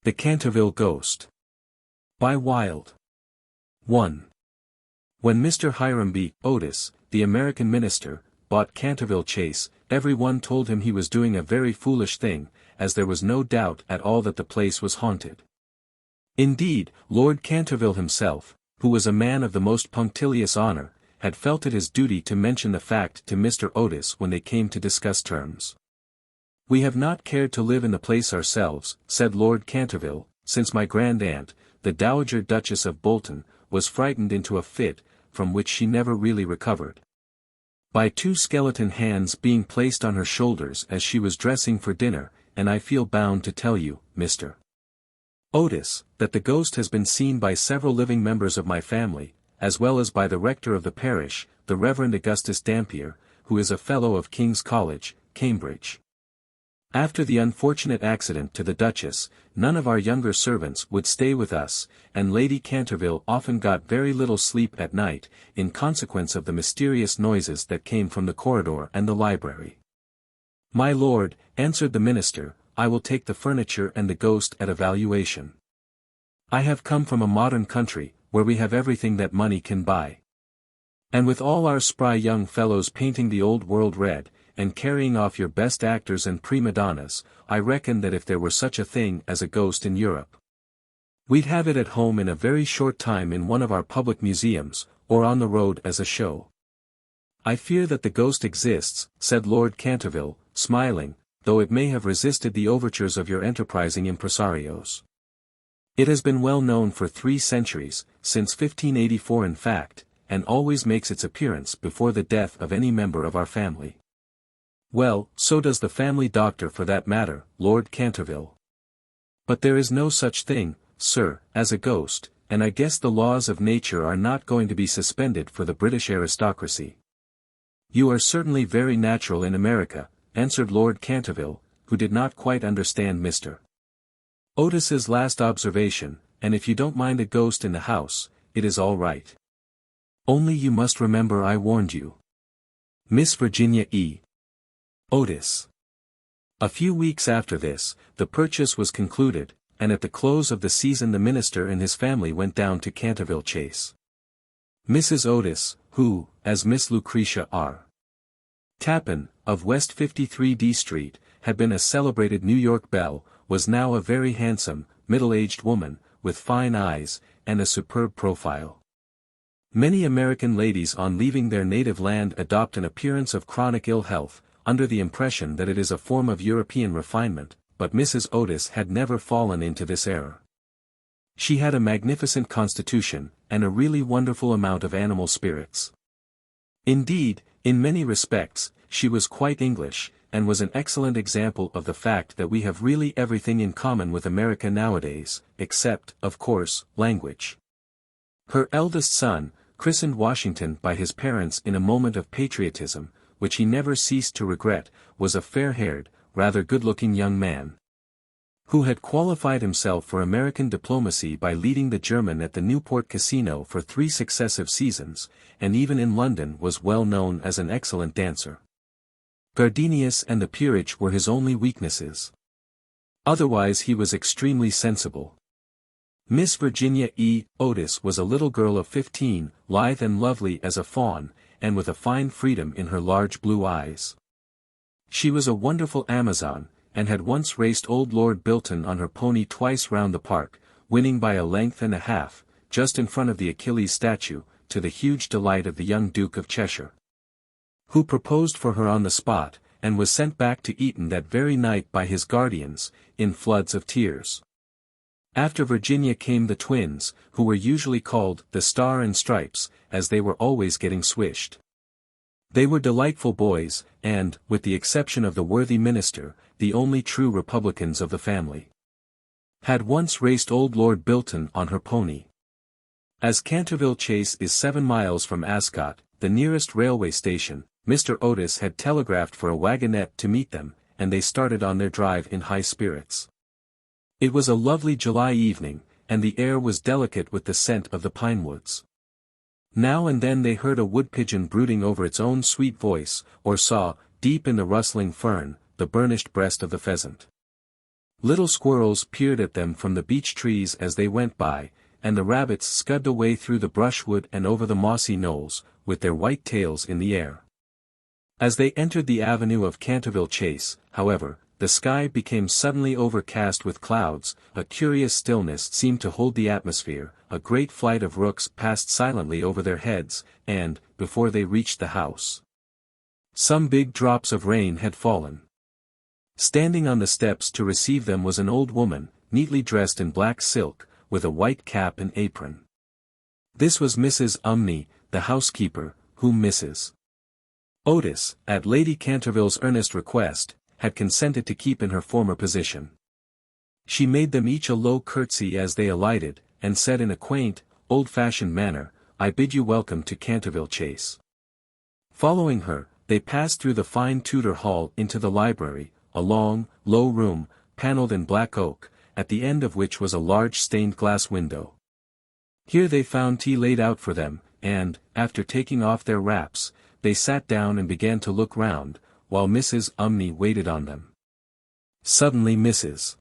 The Canterville Ghost. By Wilde. 1. When Mr. Hiram B. Otis, the American minister, bought Canterville Chase, everyone told him he was doing a very foolish thing, as there was no doubt at all that the place was haunted. Indeed, Lord Canterville himself, who was a man of the most punctilious honor, had felt it his duty to mention the fact to Mr. Otis when they came to discuss terms. "We have not cared to live in the place ourselves," said Lord Canterville, "since my grand-aunt, the Dowager Duchess of Bolton, was frightened into a fit, from which she never really recovered. By 2 skeleton hands being placed on her shoulders as she was dressing for dinner, and I feel bound to tell you, Mr. Otis, that the ghost has been seen by several living members of my family, as well as by the rector of the parish, the Reverend Augustus Dampier, who is a Fellow of King's College, Cambridge. After the unfortunate accident to the Duchess, none of our younger servants would stay with us, and Lady Canterville often got very little sleep at night, in consequence of the mysterious noises that came from the corridor and the library." "My lord," answered the minister, "I will take the furniture and the ghost at a valuation. I have come from a modern country, where we have everything that money can buy. And with all our spry young fellows painting the old world red, and carrying off your best actors and prima donnas, I reckon that if there were such a thing as a ghost in Europe, we'd have it at home in a very short time in one of our public museums, or on the road as a show." "I fear that the ghost exists," said Lord Canterville, smiling, "though it may have resisted the overtures of your enterprising impresarios. It has been well known for 3 centuries, since 1584 in fact, and always makes its appearance before the death of any member of our family." "Well, so does the family doctor for that matter, Lord Canterville. But there is no such thing, sir, as a ghost, and I guess the laws of nature are not going to be suspended for the British aristocracy." "You are certainly very natural in America," answered Lord Canterville, who did not quite understand Mr. Otis's last observation, "and if you don't mind a ghost in the house, it is all right. Only you must remember I warned you." Miss Virginia E. Otis. A few weeks after this, the purchase was concluded, and at the close of the season the minister and his family went down to Canterville Chase. Mrs. Otis, who, as Miss Lucretia R. Tappan, of West 53D Street, had been a celebrated New York belle, was now a very handsome, middle-aged woman, with fine eyes, and a superb profile. Many American ladies on leaving their native land adopt an appearance of chronic ill health, under the impression that it is a form of European refinement, but Mrs. Otis had never fallen into this error. She had a magnificent constitution, and a really wonderful amount of animal spirits. Indeed, in many respects, she was quite English, and was an excellent example of the fact that we have really everything in common with America nowadays, except, of course, language. Her eldest son, christened Washington by his parents in a moment of patriotism, which he never ceased to regret, was a fair-haired, rather good-looking young man, who had qualified himself for American diplomacy by leading the German at the Newport Casino for 3 successive seasons, and even in London was well known as an excellent dancer. Gardenias and the peerage were his only weaknesses. Otherwise he was extremely sensible. Miss Virginia E. Otis was a little girl of 15, lithe and lovely as a fawn, and with a fine freedom in her large blue eyes. She was a wonderful Amazon, and had once raced old Lord Bilton on her pony twice round the park, winning by a length and a half, just in front of the Achilles statue, to the huge delight of the young Duke of Cheshire, who proposed for her on the spot, and was sent back to Eton that very night by his guardians, in floods of tears. After Virginia came the twins, who were usually called the Star and Stripes, as they were always getting swished. They were delightful boys, and, with the exception of the worthy minister, the only true Republicans of the family. Had once raced old Lord Bilton on her pony. As Canterville Chase is 7 miles from Ascot, the nearest railway station, Mr. Otis had telegraphed for a wagonette to meet them, and they started on their drive in high spirits. It was a lovely July evening, and the air was delicate with the scent of the pine woods. Now and then they heard a wood-pigeon brooding over its own sweet voice, or saw, deep in the rustling fern, the burnished breast of the pheasant. Little squirrels peered at them from the beech trees as they went by, and the rabbits scudded away through the brushwood and over the mossy knolls, with their white tails in the air. As they entered the avenue of Canterville Chase, however, the sky became suddenly overcast with clouds, a curious stillness seemed to hold the atmosphere, a great flight of rooks passed silently over their heads, and, before they reached the house, some big drops of rain had fallen. Standing on the steps to receive them was an old woman, neatly dressed in black silk, with a white cap and apron. This was Mrs. Umney, the housekeeper, whom Mrs. Otis, at Lady Canterville's earnest request, had consented to keep in her former position. She made them each a low curtsy as they alighted, and said in a quaint, old-fashioned manner, "I bid you welcome to Canterville Chase." Following her, they passed through the fine Tudor hall into the library, a long, low room, panelled in black oak, at the end of which was a large stained-glass window. Here they found tea laid out for them, and, after taking off their wraps, they sat down and began to look round, while Mrs. Umney waited on them. Suddenly Mrs.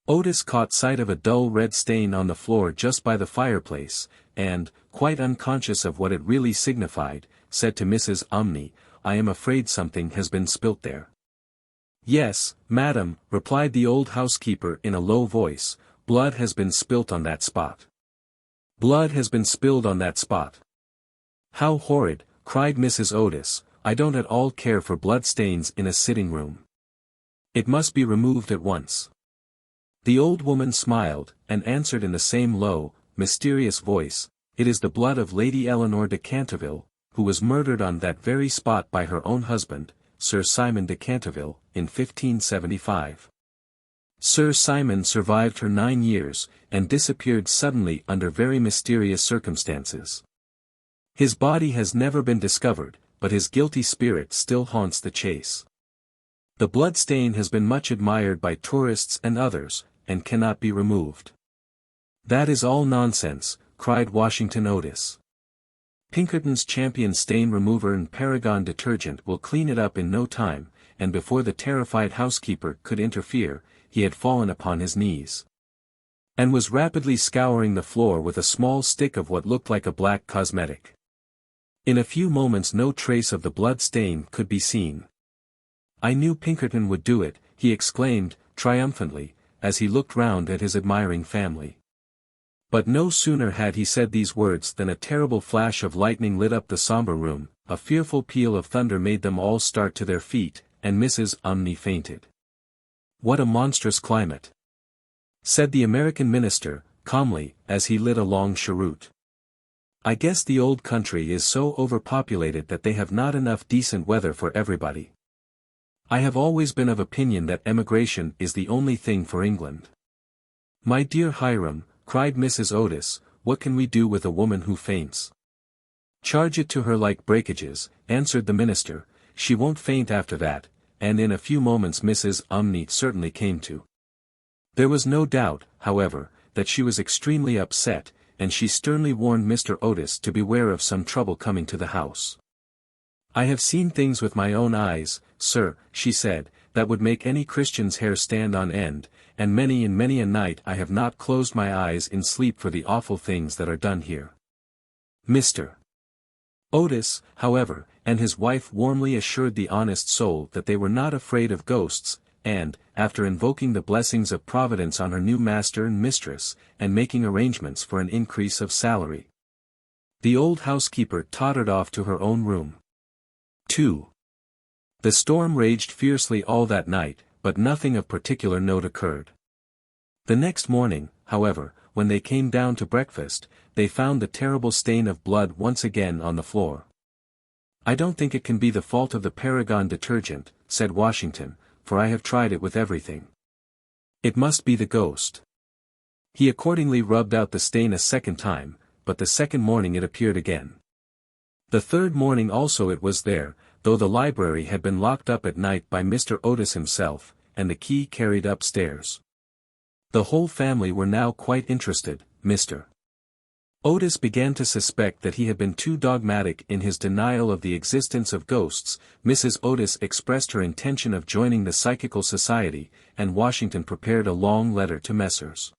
Otis caught sight of a dull red stain on the floor just by the fireplace, and, quite unconscious of what it really signified, said to Mrs. Umney, "I am afraid something has been spilt there." "Yes, madam," replied the old housekeeper in a low voice, "blood has been spilt on that spot. Blood has been spilled on that spot." "How horrid," cried Mrs. Otis, "I don't at all care for blood stains in a sitting room. It must be removed at once." The old woman smiled, and answered in the same low, mysterious voice, "It is the blood of Lady Eleanor de Canterville, who was murdered on that very spot by her own husband, Sir Simon de Canterville, in 1575. Sir Simon survived her 9 years, and disappeared suddenly under very mysterious circumstances. His body has never been discovered, but his guilty spirit still haunts the Chase. The blood stain has been much admired by tourists and others, and cannot be removed." "That is all nonsense," cried Washington Otis. "Pinkerton's champion stain remover and Paragon Detergent will clean it up in no time," and before the terrified housekeeper could interfere, he had fallen upon his knees, and was rapidly scouring the floor with a small stick of what looked like a black cosmetic. In a few moments no trace of the blood stain could be seen. "I knew Pinkerton would do it," he exclaimed, triumphantly, as he looked round at his admiring family. But no sooner had he said these words than a terrible flash of lightning lit up the sombre room, a fearful peal of thunder made them all start to their feet, and Mrs. Umney fainted. "What a monstrous climate!" said the American minister, calmly, as he lit a long cheroot. "I guess the old country is so overpopulated that they have not enough decent weather for everybody. I have always been of opinion that emigration is the only thing for England." "My dear Hiram," cried Mrs. Otis, "what can we do with a woman who faints?" "Charge it to her like breakages," answered the minister, "she won't faint after that," and in a few moments Mrs. Umney certainly came to. There was no doubt, however, that she was extremely upset, and she sternly warned Mr. Otis to beware of some trouble coming to the house. "I have seen things with my own eyes, sir," she said, "that would make any Christian's hair stand on end, and many a night I have not closed my eyes in sleep for the awful things that are done here." Mr. Otis, however, and his wife warmly assured the honest soul that they were not afraid of ghosts, and, after invoking the blessings of Providence on her new master and mistress, and making arrangements for an increase of salary, the old housekeeper tottered off to her own room. 2. The storm raged fiercely all that night, but nothing of particular note occurred. The next morning, however, when they came down to breakfast, they found the terrible stain of blood once again on the floor. "I don't think it can be the fault of the Paragon detergent," said Washington, "for I have tried it with everything. It must be the ghost." He accordingly rubbed out the stain a second time, but the second morning it appeared again. The third morning also it was there, though the library had been locked up at night by Mr. Otis himself, and the key carried upstairs. The whole family were now quite interested. Mr. Otis began to suspect that he had been too dogmatic in his denial of the existence of ghosts. Mrs. Otis expressed her intention of joining the Psychical Society, and Washington prepared a long letter to Messrs.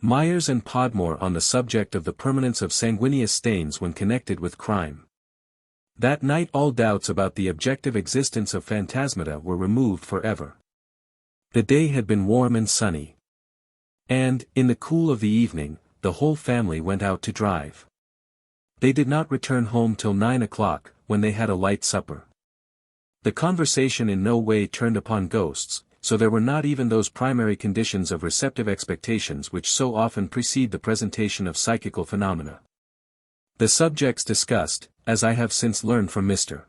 Myers and Podmore on the subject of the permanence of sanguineous stains when connected with crime. That night all doubts about the objective existence of phantasmata were removed forever. The day had been warm and sunny. And, in the cool of the evening, the whole family went out to drive. They did not return home till 9 o'clock, when they had a light supper. The conversation in no way turned upon ghosts, so there were not even those primary conditions of receptive expectations which so often precede the presentation of psychical phenomena. The subjects discussed, as I have since learned from Mr.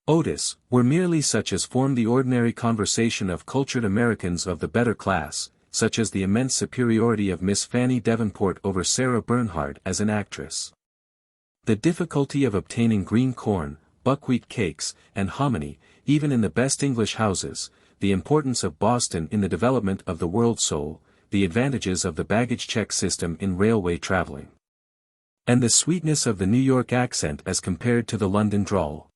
Otis, were merely such as form the ordinary conversation of cultured Americans of the better class, such as the immense superiority of Miss Fanny Davenport over Sarah Bernhardt as an actress. The difficulty of obtaining green corn, buckwheat cakes, and hominy, even in the best English houses, the importance of Boston in the development of the world soul, the advantages of the baggage check system in railway traveling, and the sweetness of the New York accent as compared to the London drawl.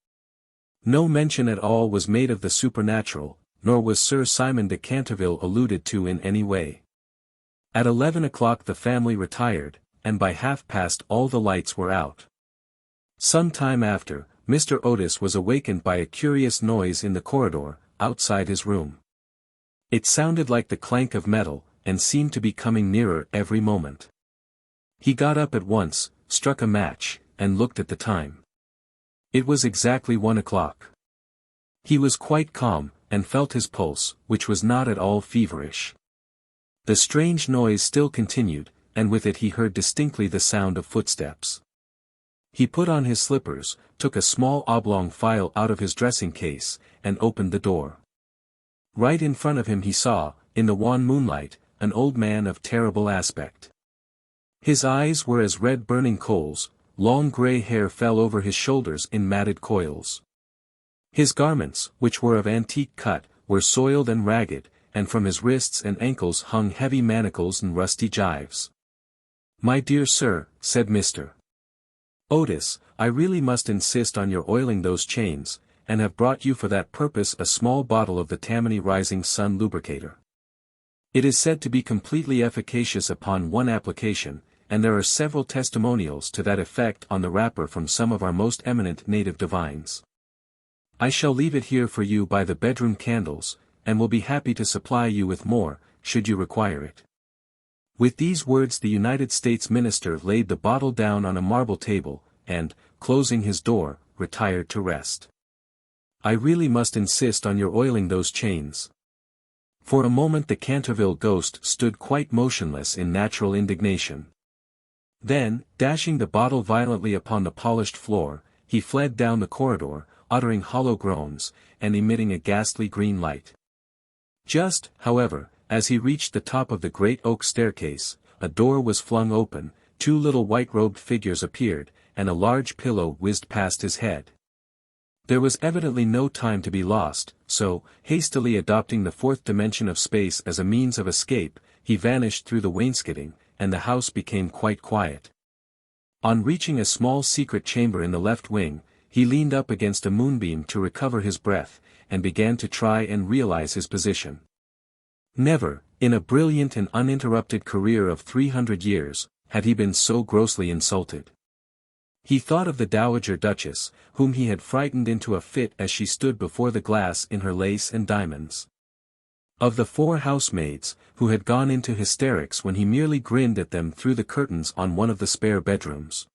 No mention at all was made of the supernatural, nor was Sir Simon de Canterville alluded to in any way. At 11 o'clock the family retired, and by 1:30 all the lights were out. Some time after, Mr. Otis was awakened by a curious noise in the corridor, outside his room. It sounded like the clank of metal, and seemed to be coming nearer every moment. He got up at once, struck a match, and looked at the time. It was exactly 1 o'clock. He was quite calm, and felt his pulse, which was not at all feverish. The strange noise still continued, and with it he heard distinctly the sound of footsteps. He put on his slippers, took a small oblong phial out of his dressing case, and opened the door. Right in front of him he saw, in the wan moonlight, an old man of terrible aspect. His eyes were as red burning coals, long grey hair fell over his shoulders in matted coils. His garments, which were of antique cut, were soiled and ragged, and from his wrists and ankles hung heavy manacles and rusty gyves. "My dear sir," said Mr. Otis, "I really must insist on your oiling those chains, and have brought you for that purpose a small bottle of the Tammany Rising Sun lubricator. It is said to be completely efficacious upon one application, and there are several testimonials to that effect on the wrapper from some of our most eminent native divines. I shall leave it here for you by the bedroom candles, and will be happy to supply you with more, should you require it." With these words the United States Minister laid the bottle down on a marble table, and, closing his door, retired to rest. "I really must insist on your oiling those chains." For a moment the Canterville Ghost stood quite motionless in natural indignation. Then, dashing the bottle violently upon the polished floor, he fled down the corridor, uttering hollow groans, and emitting a ghastly green light. Just, however, as he reached the top of the great oak staircase, a door was flung open, 2 little white-robed figures appeared, and a large pillow whizzed past his head. There was evidently no time to be lost, so, hastily adopting the 4th dimension of space as a means of escape, he vanished through the wainscoting, and the house became quite quiet. On reaching a small secret chamber in the left wing, he leaned up against a moonbeam to recover his breath, and began to try and realize his position. Never, in a brilliant and uninterrupted career of 300 years, had he been so grossly insulted. He thought of the Dowager Duchess, whom he had frightened into a fit as she stood before the glass in her lace and diamonds. Of the 4 housemaids, who had gone into hysterics when he merely grinned at them through the curtains on one of the spare bedrooms.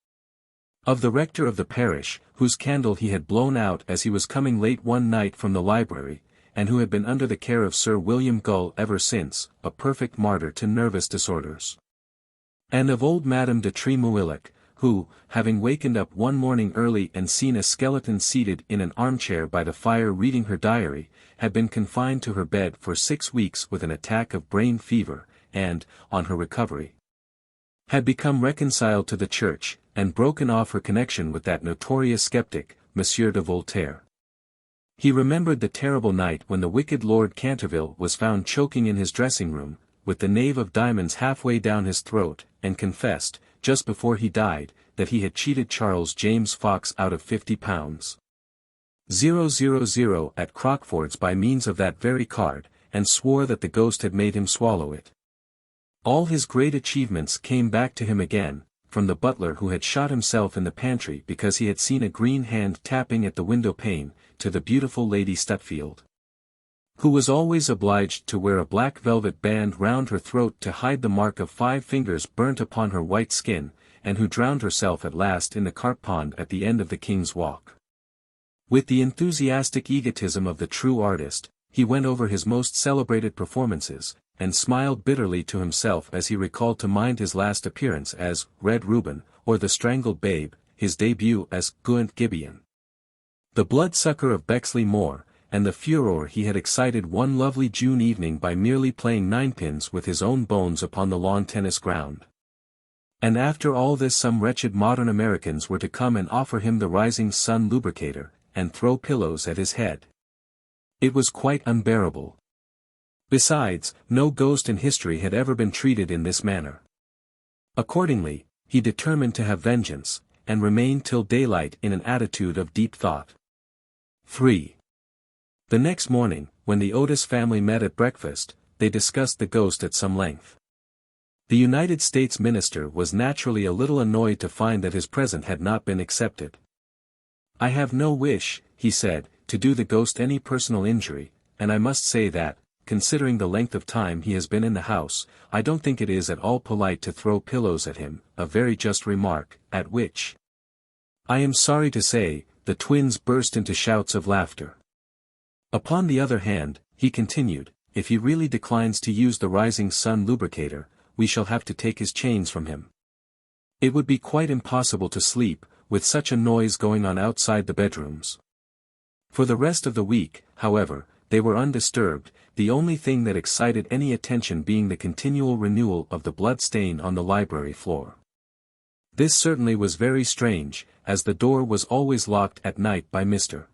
Of the rector of the parish, whose candle he had blown out as he was coming late one night from the library, and who had been under the care of Sir William Gull ever since, a perfect martyr to nervous disorders. And of old Madame de Tremouillic, who, having wakened up one morning early and seen a skeleton seated in an armchair by the fire reading her diary, had been confined to her bed for 6 weeks with an attack of brain fever, and, on her recovery, had become reconciled to the Church, and broken off her connection with that notorious skeptic, Monsieur de Voltaire. He remembered the terrible night when the wicked Lord Canterville was found choking in his dressing-room, with the knave of diamonds halfway down his throat, and confessed, just before he died, that he had cheated Charles James Fox out of £50,000 at Crockford's by means of that very card, and swore that the ghost had made him swallow it. All his great achievements came back to him again, from the butler who had shot himself in the pantry because he had seen a green hand tapping at the window pane, to the beautiful Lady Stutfield, who was always obliged to wear a black velvet band round her throat to hide the mark of 5 fingers burnt upon her white skin, and who drowned herself at last in the carp pond at the end of the King's Walk. With the enthusiastic egotism of the true artist, he went over his most celebrated performances, and smiled bitterly to himself as he recalled to mind his last appearance as Red Reuben, or the Strangled Babe, his debut as Gaunt Gibeon, the bloodsucker of Bexley Moor, and the furor he had excited one lovely June evening by merely playing ninepins with his own bones upon the lawn tennis ground. And after all this some wretched modern Americans were to come and offer him the Rising Sun lubricator, and throw pillows at his head. It was quite unbearable. Besides, no ghost in history had ever been treated in this manner. Accordingly, he determined to have vengeance, and remained till daylight in an attitude of deep thought. 3. The next morning, when the Otis family met at breakfast, they discussed the ghost at some length. The United States minister was naturally a little annoyed to find that his present had not been accepted. "I have no wish," he said, "to do the ghost any personal injury, and I must say that, considering the length of time he has been in the house, I don't think it is at all polite to throw pillows at him," a very just remark, at which, I am sorry to say, the twins burst into shouts of laughter. Upon the other hand, he continued, if he really declines to use the Rising Sun lubricator, we shall have to take his chains from him. It would be quite impossible to sleep, with such a noise going on outside the bedrooms. For the rest of the week, however, they were undisturbed, the only thing that excited any attention being the continual renewal of the blood stain on the library floor. This certainly was very strange, as the door was always locked at night by Mr.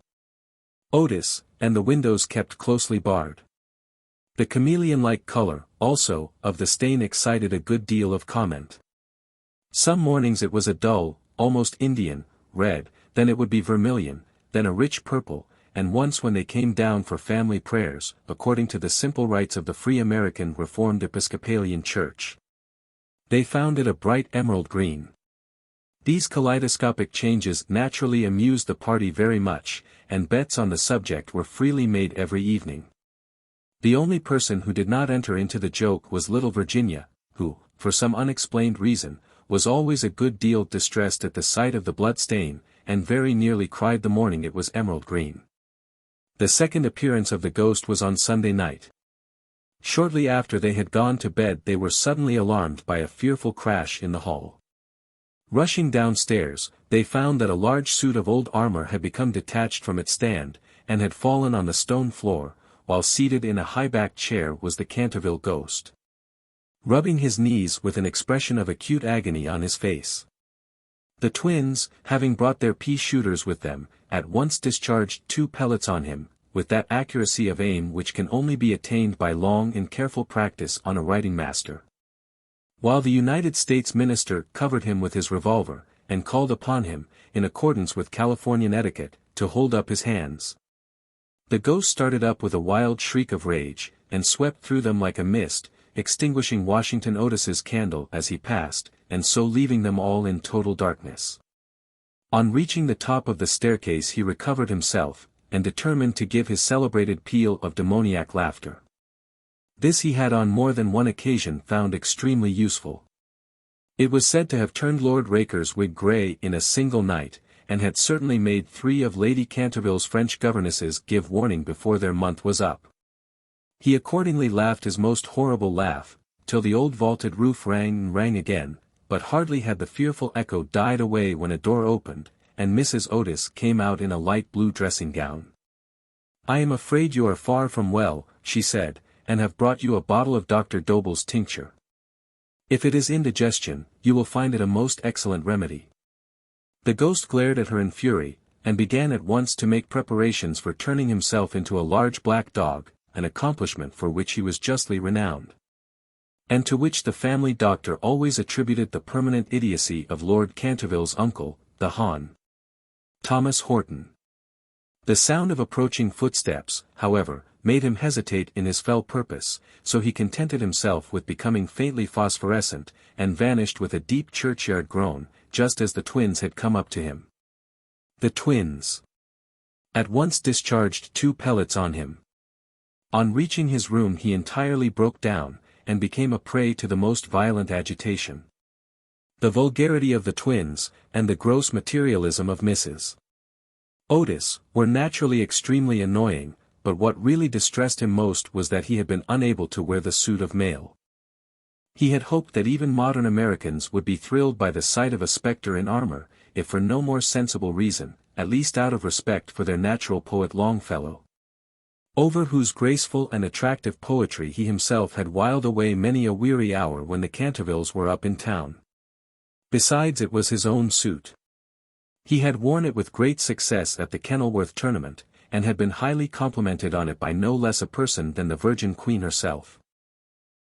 Otis, and the windows kept closely barred. The chameleon-like color, also, of the stain excited a good deal of comment. Some mornings it was a dull, almost Indian, red, then it would be vermilion, then a rich purple, and once when they came down for family prayers, according to the simple rites of the Free American Reformed Episcopalian Church, they found it a bright emerald green. These kaleidoscopic changes naturally amused the party very much, and bets on the subject were freely made every evening. The only person who did not enter into the joke was little Virginia, who, for some unexplained reason, was always a good deal distressed at the sight of the blood stain, and very nearly cried the morning it was emerald green. The second appearance of the ghost was on Sunday night. Shortly after they had gone to bed they were suddenly alarmed by a fearful crash in the hall. Rushing downstairs, they found that a large suit of old armor had become detached from its stand, and had fallen on the stone floor, while seated in a high-backed chair was the Canterville Ghost, rubbing his knees with an expression of acute agony on his face. The twins, having brought their pea-shooters with them, at once discharged 2 pellets on him, with that accuracy of aim which can only be attained by long and careful practice on a writing master. While the United States minister covered him with his revolver, and called upon him, in accordance with Californian etiquette, to hold up his hands. The ghost started up with a wild shriek of rage, and swept through them like a mist, extinguishing Washington Otis's candle as he passed, and so leaving them all in total darkness. On reaching the top of the staircase he recovered himself, and determined to give his celebrated peal of demoniac laughter. This he had on more than one occasion found extremely useful. It was said to have turned Lord Raker's wig grey in a single night, and had certainly made 3 of Lady Canterville's French governesses give warning before their month was up. He accordingly laughed his most horrible laugh, till the old vaulted roof rang and rang again, but hardly had the fearful echo died away when a door opened, and Mrs. Otis came out in a light blue dressing gown. "I am afraid you are far from well," she said, "and have brought you a bottle of Dr. Dobell's tincture. If it is indigestion, you will find it a most excellent remedy." The ghost glared at her in fury, and began at once to make preparations for turning himself into a large black dog, an accomplishment for which he was justly renowned. and to which the family doctor always attributed the permanent idiocy of Lord Canterville's uncle, the Hon. Thomas Horton. The sound of approaching footsteps, however, made him hesitate in his fell purpose, so he contented himself with becoming faintly phosphorescent, and vanished with a deep churchyard groan, just as the twins had come up to him. The twins at once discharged 2 pellets on him. On reaching his room he entirely broke down, and became a prey to the most violent agitation. The vulgarity of the twins, and the gross materialism of Mrs. Otis, were naturally extremely annoying, but what really distressed him most was that he had been unable to wear the suit of mail. He had hoped that even modern Americans would be thrilled by the sight of a spectre in armor, if for no more sensible reason, at least out of respect for their natural poet Longfellow, over whose graceful and attractive poetry he himself had whiled away many a weary hour when the Cantervilles were up in town. Besides, it was his own suit. He had worn it with great success at the Kenilworth tournament, and had been highly complimented on it by no less a person than the Virgin Queen herself.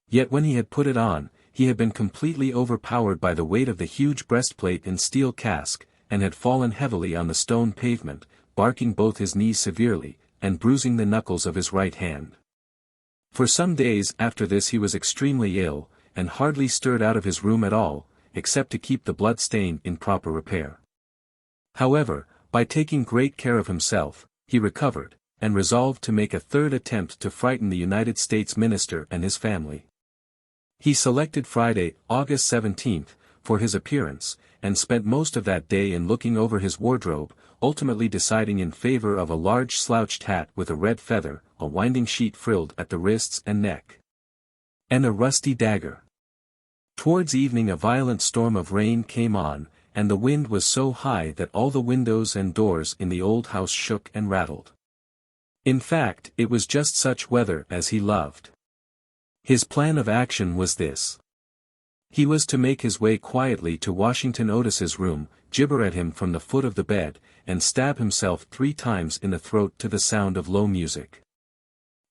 Yet when he had put it on, he had been completely overpowered by the weight of the huge breastplate and steel casque, and had fallen heavily on the stone pavement, barking both his knees severely, and bruising the knuckles of his right hand. For some days after this he was extremely ill, and hardly stirred out of his room at all, except to keep the bloodstain in proper repair. However, by taking great care of himself, he recovered, and resolved to make a third attempt to frighten the United States minister and his family. He selected Friday, August 17th, for his appearance, and spent most of that day in looking over his wardrobe, ultimately deciding in favor of a large slouched hat with a red feather, a winding sheet frilled at the wrists and neck, and a rusty dagger. Towards evening a violent storm of rain came on, and the wind was so high that all the windows and doors in the old house shook and rattled. In fact, it was just such weather as he loved. His plan of action was this. He was to make his way quietly to Washington Otis's room, gibber at him from the foot of the bed, and stab himself 3 times in the throat to the sound of low music.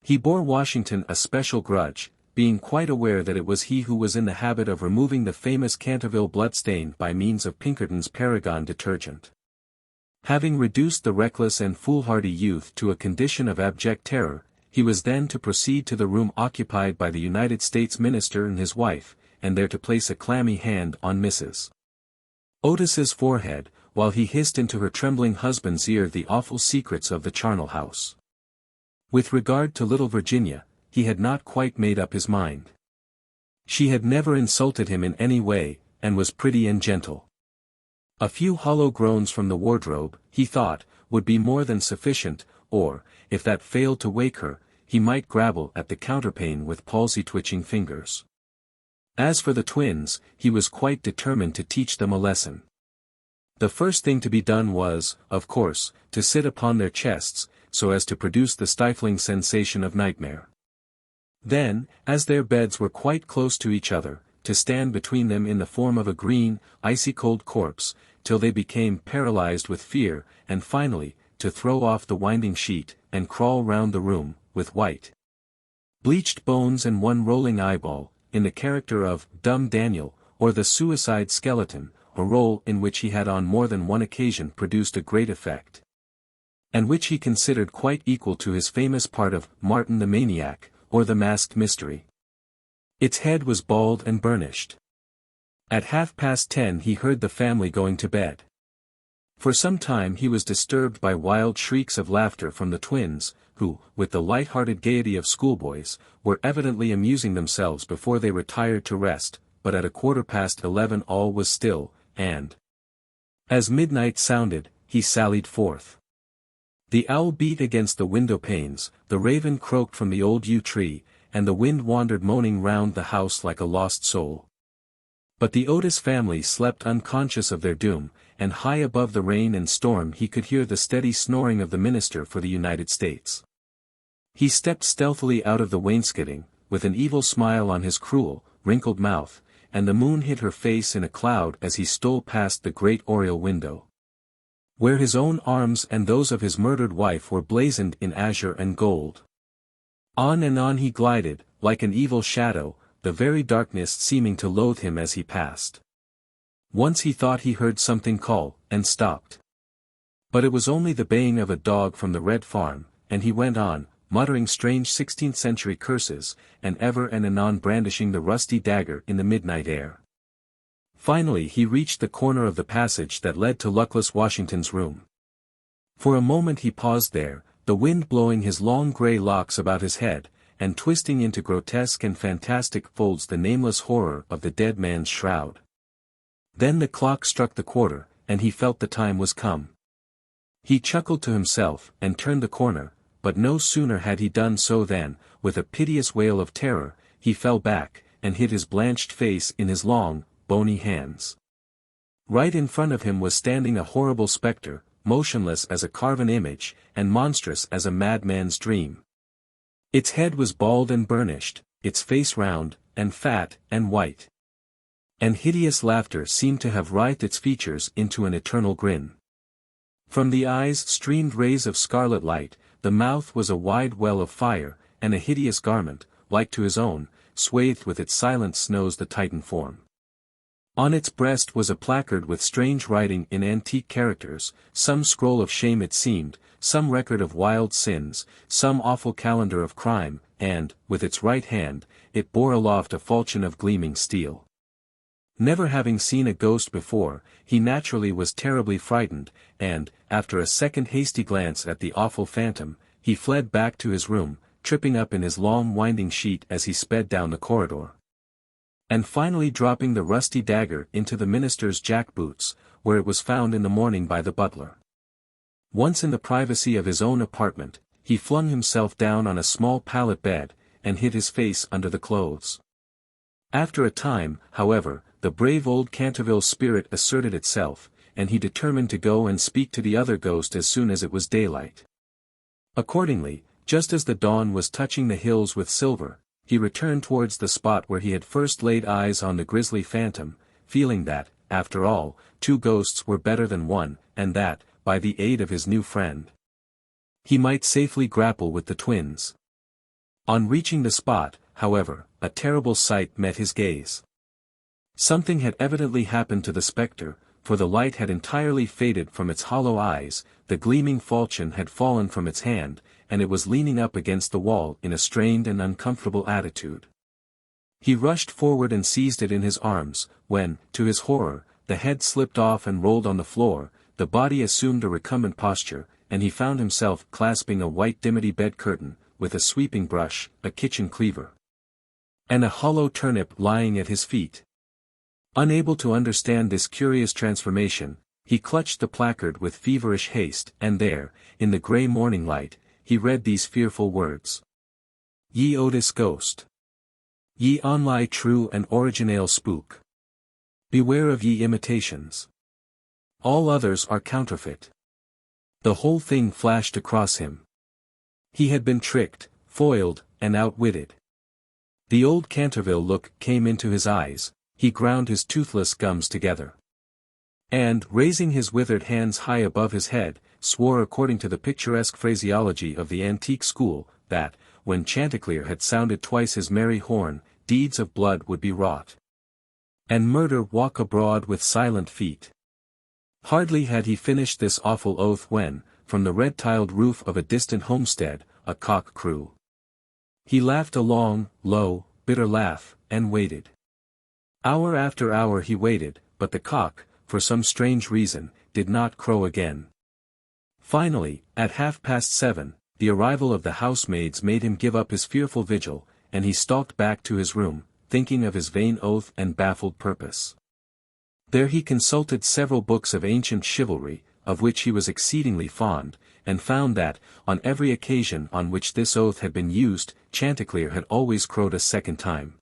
He bore Washington a special grudge, being quite aware that it was he who was in the habit of removing the famous Canterville bloodstain by means of Pinkerton's Paragon detergent. Having reduced the reckless and foolhardy youth to a condition of abject terror, he was then to proceed to the room occupied by the United States minister and his wife, and there to place a clammy hand on Mrs. Otis's forehead, while he hissed into her trembling husband's ear the awful secrets of the charnel house. With regard to little Virginia, he had not quite made up his mind. She had never insulted him in any way, and was pretty and gentle. A few hollow groans from the wardrobe, he thought, would be more than sufficient, or, if that failed to wake her, he might grapple at the counterpane with palsy-twitching fingers. As for the twins, he was quite determined to teach them a lesson. The first thing to be done was, of course, to sit upon their chests, so as to produce the stifling sensation of nightmare. Then, as their beds were quite close to each other, to stand between them in the form of a green, icy-cold corpse, till they became paralyzed with fear, and finally, to throw off the winding sheet, and crawl round the room, with white, bleached bones and one rolling eyeball, in the character of Dumb Daniel, or the Suicide Skeleton, a role in which he had on more than one occasion produced a great effect, and which he considered quite equal to his famous part of Martin the Maniac, or the Masked Mystery. Its head was bald and burnished. At 10:30 he heard the family going to bed. For some time he was disturbed by wild shrieks of laughter from the twins, who, with the light-hearted gaiety of schoolboys, were evidently amusing themselves before they retired to rest, but at 11:15 all was still, and, as midnight sounded, he sallied forth. The owl beat against the window panes, the raven croaked from the old yew tree, and the wind wandered moaning round the house like a lost soul. But the Otis family slept unconscious of their doom, and high above the rain and storm he could hear the steady snoring of the minister for the United States. He stepped stealthily out of the wainscoting, with an evil smile on his cruel, wrinkled mouth, and the moon hid her face in a cloud as he stole past the great oriel window, where his own arms and those of his murdered wife were blazoned in azure and gold. On and on he glided, like an evil shadow, the very darkness seeming to loathe him as he passed. Once he thought he heard something call, and stopped. But it was only the baying of a dog from the Red Farm, and he went on, muttering strange 16th-century curses, and ever and anon brandishing the rusty dagger in the midnight air. Finally he reached the corner of the passage that led to luckless Washington's room. For a moment he paused there, the wind blowing his long grey locks about his head, and twisting into grotesque and fantastic folds the nameless horror of the dead man's shroud. Then the clock struck the quarter, and he felt the time was come. He chuckled to himself, and turned the corner, but no sooner had he done so than, with a piteous wail of terror, he fell back, and hid his blanched face in his long, bony hands. Right in front of him was standing a horrible spectre, motionless as a carven image, and monstrous as a madman's dream. Its head was bald and burnished, its face round, and fat, and white. And hideous laughter seemed to have writhed its features into an eternal grin. From the eyes streamed rays of scarlet light, the mouth was a wide well of fire, and a hideous garment, like to his own, swathed with its silent snows the Titan form. On its breast was a placard with strange writing in antique characters, some scroll of shame it seemed, some record of wild sins, some awful calendar of crime, and, with its right hand, it bore aloft a falchion of gleaming steel. Never having seen a ghost before, he naturally was terribly frightened, and, after a second hasty glance at the awful phantom, he fled back to his room, tripping up in his long winding sheet as he sped down the corridor. And finally dropping the rusty dagger into the minister's jack-boots, where it was found in the morning by the butler. Once in the privacy of his own apartment, he flung himself down on a small pallet bed, and hid his face under the clothes. After a time, however, the brave old Canterville spirit asserted itself, and he determined to go and speak to the other ghost as soon as it was daylight. Accordingly, just as the dawn was touching the hills with silver, he returned towards the spot where he had first laid eyes on the grisly phantom, feeling that, after all, two ghosts were better than one, and that, by the aid of his new friend, he might safely grapple with the twins. On reaching the spot, however, a terrible sight met his gaze. Something had evidently happened to the spectre, for the light had entirely faded from its hollow eyes, the gleaming falchion had fallen from its hand, and it was leaning up against the wall in a strained and uncomfortable attitude. He rushed forward and seized it in his arms, when, to his horror, the head slipped off and rolled on the floor, the body assumed a recumbent posture, and he found himself clasping a white dimity bed curtain, with a sweeping brush, a kitchen cleaver, and a hollow turnip lying at his feet. Unable to understand this curious transformation, he clutched the placard with feverish haste, and there, in the grey morning light, he read these fearful words. Ye Otis ghost. Ye only true and original spook. Beware of ye imitations. All others are counterfeit. The whole thing flashed across him. He had been tricked, foiled, and outwitted. The old Canterville look came into his eyes, he ground his toothless gums together. And, raising his withered hands high above his head, swore according to the picturesque phraseology of the antique school, that, when Chanticleer had sounded twice his merry horn, deeds of blood would be wrought, and murder walk abroad with silent feet. Hardly had he finished this awful oath when, from the red-tiled roof of a distant homestead, a cock crew. He laughed a long, low, bitter laugh, and waited. Hour after hour he waited, but the cock, for some strange reason, did not crow again. Finally, at 7:30, the arrival of the housemaids made him give up his fearful vigil, and he stalked back to his room, thinking of his vain oath and baffled purpose. There he consulted several books of ancient chivalry, of which he was exceedingly fond, and found that, on every occasion on which this oath had been used, Chanticleer had always crowed a second time.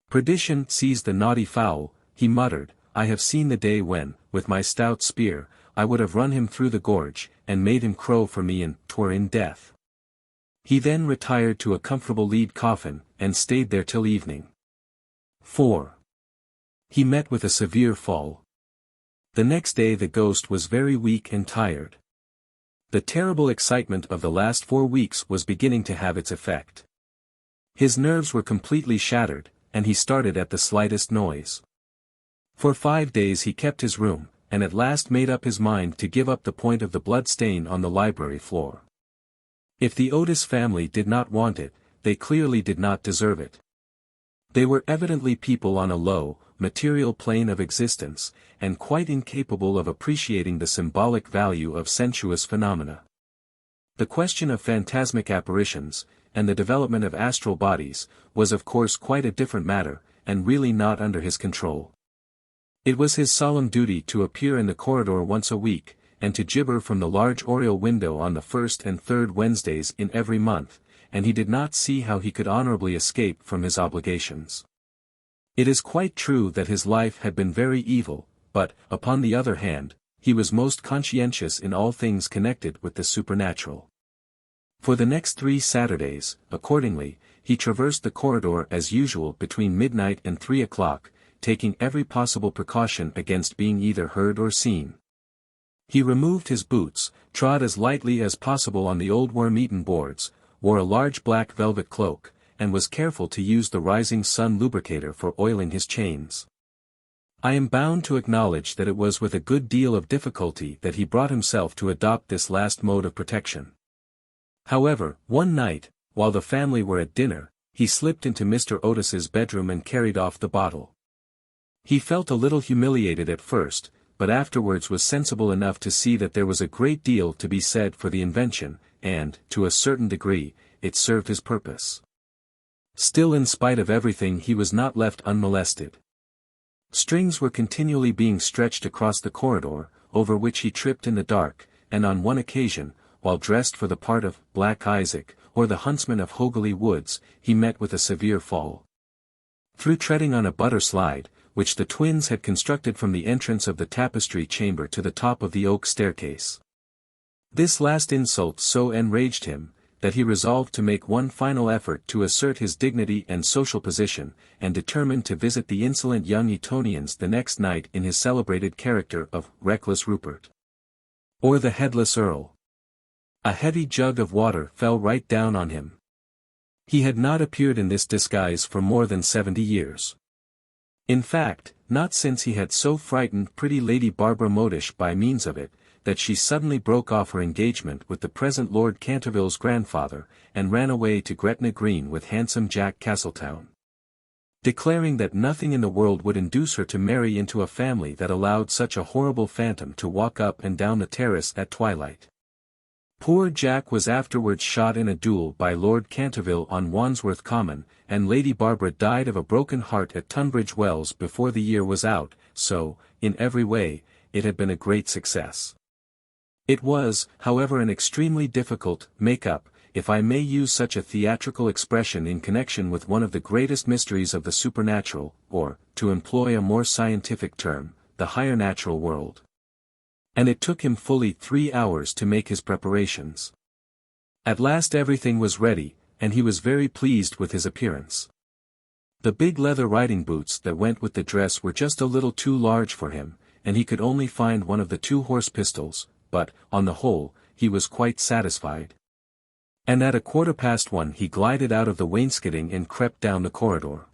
Perdition seize the naughty fowl, he muttered, I have seen the day when, with my stout spear, I would have run him through the gorge, and made him crow for me and 'twere in death. He then retired to a comfortable lead coffin, and stayed there till evening. 4. He met with a severe fall. The next day the ghost was very weak and tired. The terrible excitement of the last 4 weeks was beginning to have its effect. His nerves were completely shattered, and he started at the slightest noise. For 5 days he kept his room, and at last made up his mind to give up the point of the blood stain on the library floor. If the Otis family did not want it, they clearly did not deserve it. They were evidently people on a low, material plane of existence, and quite incapable of appreciating the symbolic value of sensuous phenomena. The question of phantasmic apparitions, and the development of astral bodies, was of course quite a different matter, and really not under his control. It was his solemn duty to appear in the corridor once a week, and to gibber from the large oriel window on the first and third Wednesdays in every month, and he did not see how he could honorably escape from his obligations. It is quite true that his life had been very evil, but, upon the other hand, he was most conscientious in all things connected with the supernatural. For the next 3 Saturdays, accordingly, he traversed the corridor as usual between midnight and 3 o'clock, taking every possible precaution against being either heard or seen. He removed his boots, trod as lightly as possible on the old worm-eaten boards, wore a large black velvet cloak, and was careful to use the rising sun lubricator for oiling his chains. I am bound to acknowledge that it was with a good deal of difficulty that he brought himself to adopt this last mode of protection. However, one night, while the family were at dinner, he slipped into Mr. Otis's bedroom and carried off the bottle. He felt a little humiliated at first, but afterwards was sensible enough to see that there was a great deal to be said for the invention, and, to a certain degree, it served his purpose. Still, in spite of everything, he was not left unmolested. Strings were continually being stretched across the corridor, over which he tripped in the dark, and on one occasion, while dressed for the part of Black Isaac, or the huntsman of Hogeley Woods, he met with a severe fall. Through treading on a butter slide, which the twins had constructed from the entrance of the tapestry chamber to the top of the oak staircase. This last insult so enraged him, that he resolved to make one final effort to assert his dignity and social position, and determined to visit the insolent young Etonians the next night in his celebrated character of Reckless Rupert, or the Headless Earl. A heavy jug of water fell right down on him. He had not appeared in this disguise for more than 70 years. In fact, not since he had so frightened pretty Lady Barbara Modish by means of it, that she suddenly broke off her engagement with the present Lord Canterville's grandfather, and ran away to Gretna Green with handsome Jack Castletown, declaring that nothing in the world would induce her to marry into a family that allowed such a horrible phantom to walk up and down the terrace at twilight. Poor Jack was afterwards shot in a duel by Lord Canterville on Wandsworth Common, and Lady Barbara died of a broken heart at Tunbridge Wells before the year was out, so, in every way, it had been a great success. It was, however, an extremely difficult make-up, if I may use such a theatrical expression, in connection with one of the greatest mysteries of the supernatural, or, to employ a more scientific term, the higher natural world. And it took him fully 3 hours to make his preparations. At last everything was ready, and he was very pleased with his appearance. The big leather riding boots that went with the dress were just a little too large for him, and he could only find one of the 2 horse pistols, but, on the whole, he was quite satisfied. And at 1:15 he glided out of the wainscoting and crept down the corridor.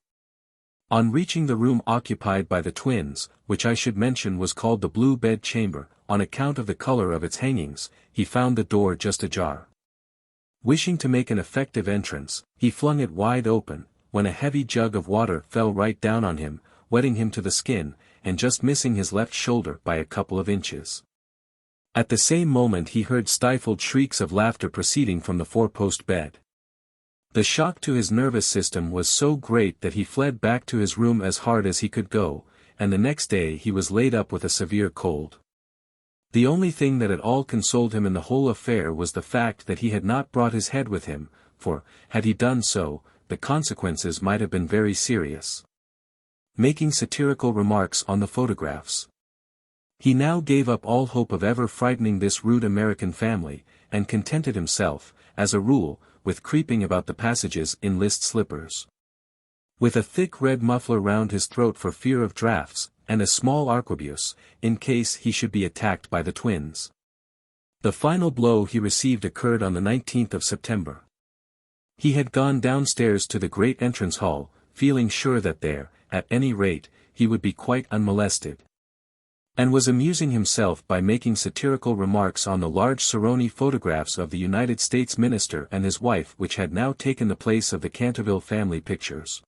On reaching the room occupied by the twins, which I should mention was called the Blue Bed Chamber, on account of the color of its hangings, he found the door just ajar. Wishing to make an effective entrance, he flung it wide open, when a heavy jug of water fell right down on him, wetting him to the skin, and just missing his left shoulder by a couple of inches. At the same moment he heard stifled shrieks of laughter proceeding from the 4-post bed. The shock to his nervous system was so great that he fled back to his room as hard as he could go, and the next day he was laid up with a severe cold. The only thing that at all consoled him in the whole affair was the fact that he had not brought his head with him, for, had he done so, the consequences might have been very serious. Making satirical remarks on the photographs. He now gave up all hope of ever frightening this rude American family, and contented himself, as a rule, with creeping about the passages in list slippers, with a thick red muffler round his throat for fear of draughts, and a small arquebuse, in case he should be attacked by the twins. The final blow he received occurred on the 19th of September. He had gone downstairs to the great entrance hall, feeling sure that there, at any rate, he would be quite unmolested. And was amusing himself by making satirical remarks on the large Saroni photographs of the United States minister and his wife which had now taken the place of the Canterville family pictures.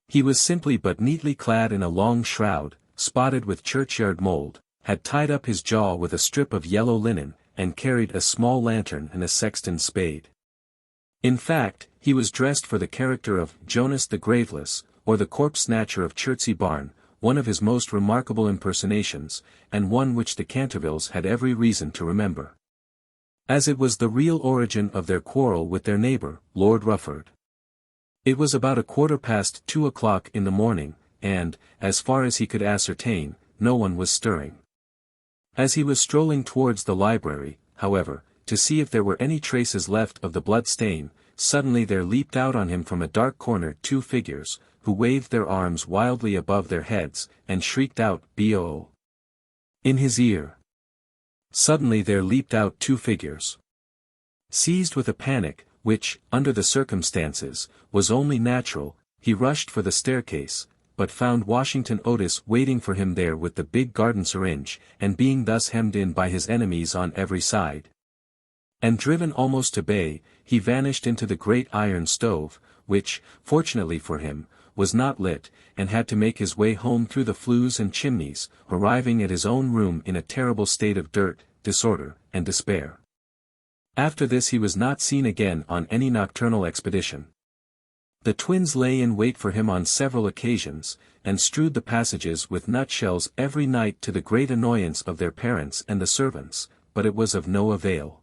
He was simply but neatly clad in a long shroud, spotted with churchyard mold, had tied up his jaw with a strip of yellow linen, and carried a small lantern and a sexton's spade. In fact, he was dressed for the character of Jonas the Graveless, or the corpse snatcher of Chertsey Barn, one of his most remarkable impersonations, and one which the Cantervilles had every reason to remember. As it was the real origin of their quarrel with their neighbour, Lord Rufford. It was about 2:15 in the morning, and, as far as he could ascertain, no one was stirring. As he was strolling towards the library, however, to see if there were any traces left of the blood stain, suddenly there leaped out on him from a dark corner two figures, who waved their arms wildly above their heads, and shrieked out "B.O." in his ear. Suddenly there leaped out two figures. Seized with a panic, which, under the circumstances, was only natural, he rushed for the staircase, but found Washington Otis waiting for him there with the big garden syringe, and being thus hemmed in by his enemies on every side, and driven almost to bay, he vanished into the great iron stove, which, fortunately for him, was not lit, and had to make his way home through the flues and chimneys, arriving at his own room in a terrible state of dirt, disorder, and despair. After this he was not seen again on any nocturnal expedition. The twins lay in wait for him on several occasions, and strewed the passages with nutshells every night to the great annoyance of their parents and the servants, but it was of no avail.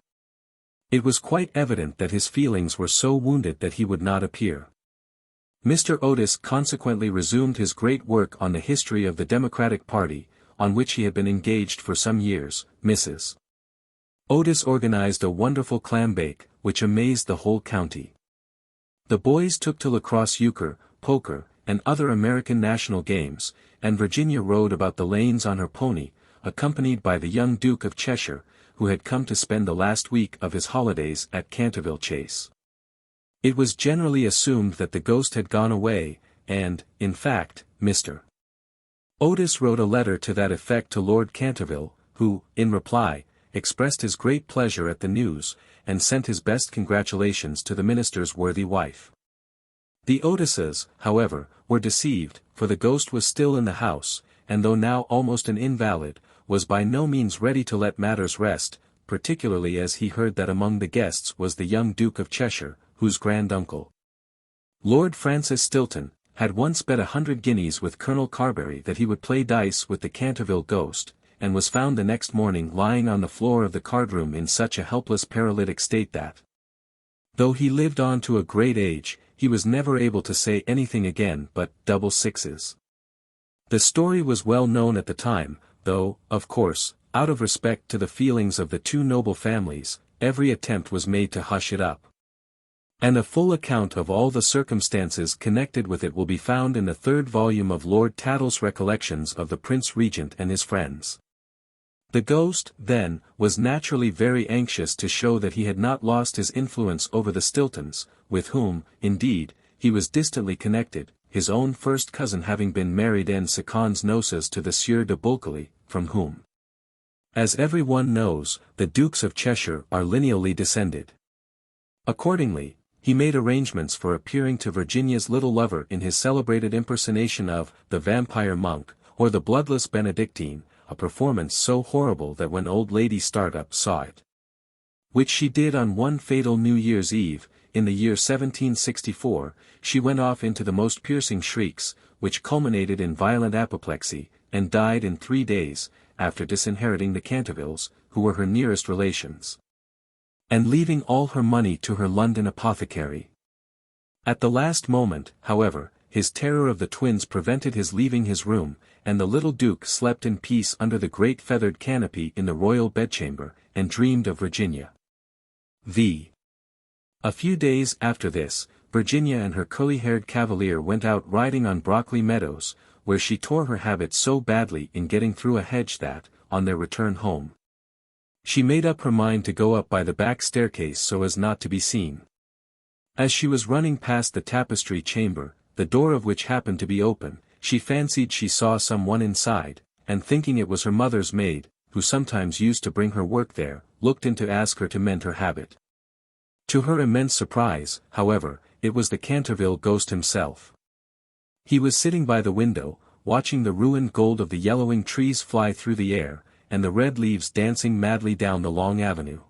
It was quite evident that his feelings were so wounded that he would not appear. Mr. Otis consequently resumed his great work on the history of the Democratic Party, on which he had been engaged for some years. Mrs. Otis organized a wonderful clambake, which amazed the whole county. The boys took to lacrosse, euchre, poker, and other American national games, and Virginia rode about the lanes on her pony, accompanied by the young Duke of Cheshire, who had come to spend the last week of his holidays at Canterville Chase. It was generally assumed that the ghost had gone away, and, in fact, Mr. Otis wrote a letter to that effect to Lord Canterville, who, in reply, expressed his great pleasure at the news, and sent his best congratulations to the minister's worthy wife. The Otises, however, were deceived, for the ghost was still in the house, and though now almost an invalid, was by no means ready to let matters rest, particularly as he heard that among the guests was the young Duke of Cheshire, whose grand-uncle, Lord Francis Stilton, had once bet 100 guineas with Colonel Carberry that he would play dice with the Canterville Ghost, and was found the next morning lying on the floor of the card-room in such a helpless paralytic state that, though he lived on to a great age, he was never able to say anything again but double sixes. The story was well known at the time, though, of course, out of respect to the feelings of the two noble families, every attempt was made to hush it up. And a full account of all the circumstances connected with it will be found in the third volume of Lord Tattle's Recollections of the Prince Regent and his Friends. The ghost, then, was naturally very anxious to show that he had not lost his influence over the Stiltons, with whom, indeed, he was distantly connected, his own first cousin having been married en secondes noces to the Sieur de Bulkeley, from whom, as every one knows, the Dukes of Cheshire are lineally descended. Accordingly, he made arrangements for appearing to Virginia's little lover in his celebrated impersonation of the Vampire Monk, or the Bloodless Benedictine, a performance so horrible that when old Lady Startup saw it, which she did on one fatal New Year's Eve, in the year 1764, she went off into the most piercing shrieks, which culminated in violent apoplexy, and died in 3 days, after disinheriting the Cantervilles, who were her nearest relations, and leaving all her money to her London apothecary. At the last moment, however, his terror of the twins prevented his leaving his room, and the little Duke slept in peace under the great feathered canopy in the royal bedchamber, and dreamed of Virginia. A few days after this, Virginia and her curly-haired cavalier went out riding on Brockley Meadows, where she tore her habit so badly in getting through a hedge that, on their return home, she made up her mind to go up by the back staircase so as not to be seen. As she was running past the tapestry chamber, the door of which happened to be open. She fancied she saw some one inside, and thinking it was her mother's maid, who sometimes used to bring her work there, looked in to ask her to mend her habit. To her immense surprise, however, it was the Canterville Ghost himself. He was sitting by the window, watching the ruined gold of the yellowing trees fly through the air, and the red leaves dancing madly down the long avenue.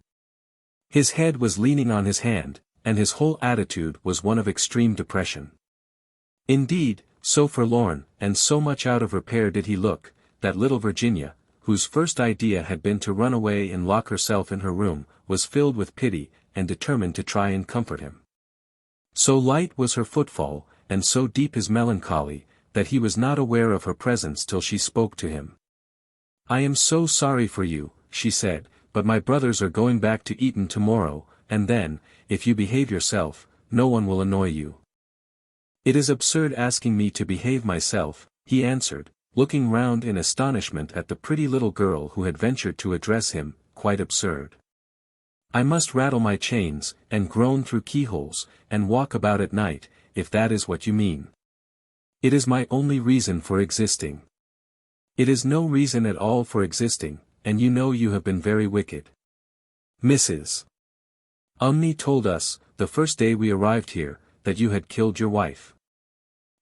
His head was leaning on his hand, and his whole attitude was one of extreme depression. Indeed, so forlorn, and so much out of repair did he look, that little Virginia, whose first idea had been to run away and lock herself in her room, was filled with pity, and determined to try and comfort him. So light was her footfall, and so deep his melancholy, that he was not aware of her presence till she spoke to him. "I am so sorry for you," she said, "but my brothers are going back to Eton tomorrow, and then, if you behave yourself, no one will annoy you." "It is absurd asking me to behave myself," he answered, looking round in astonishment at the pretty little girl who had ventured to address him, "quite absurd. I must rattle my chains, and groan through keyholes, and walk about at night, if that is what you mean. It is my only reason for existing." "It is no reason at all for existing, and you know you have been very wicked. Mrs. Umney told us, the first day we arrived here, that you had killed your wife."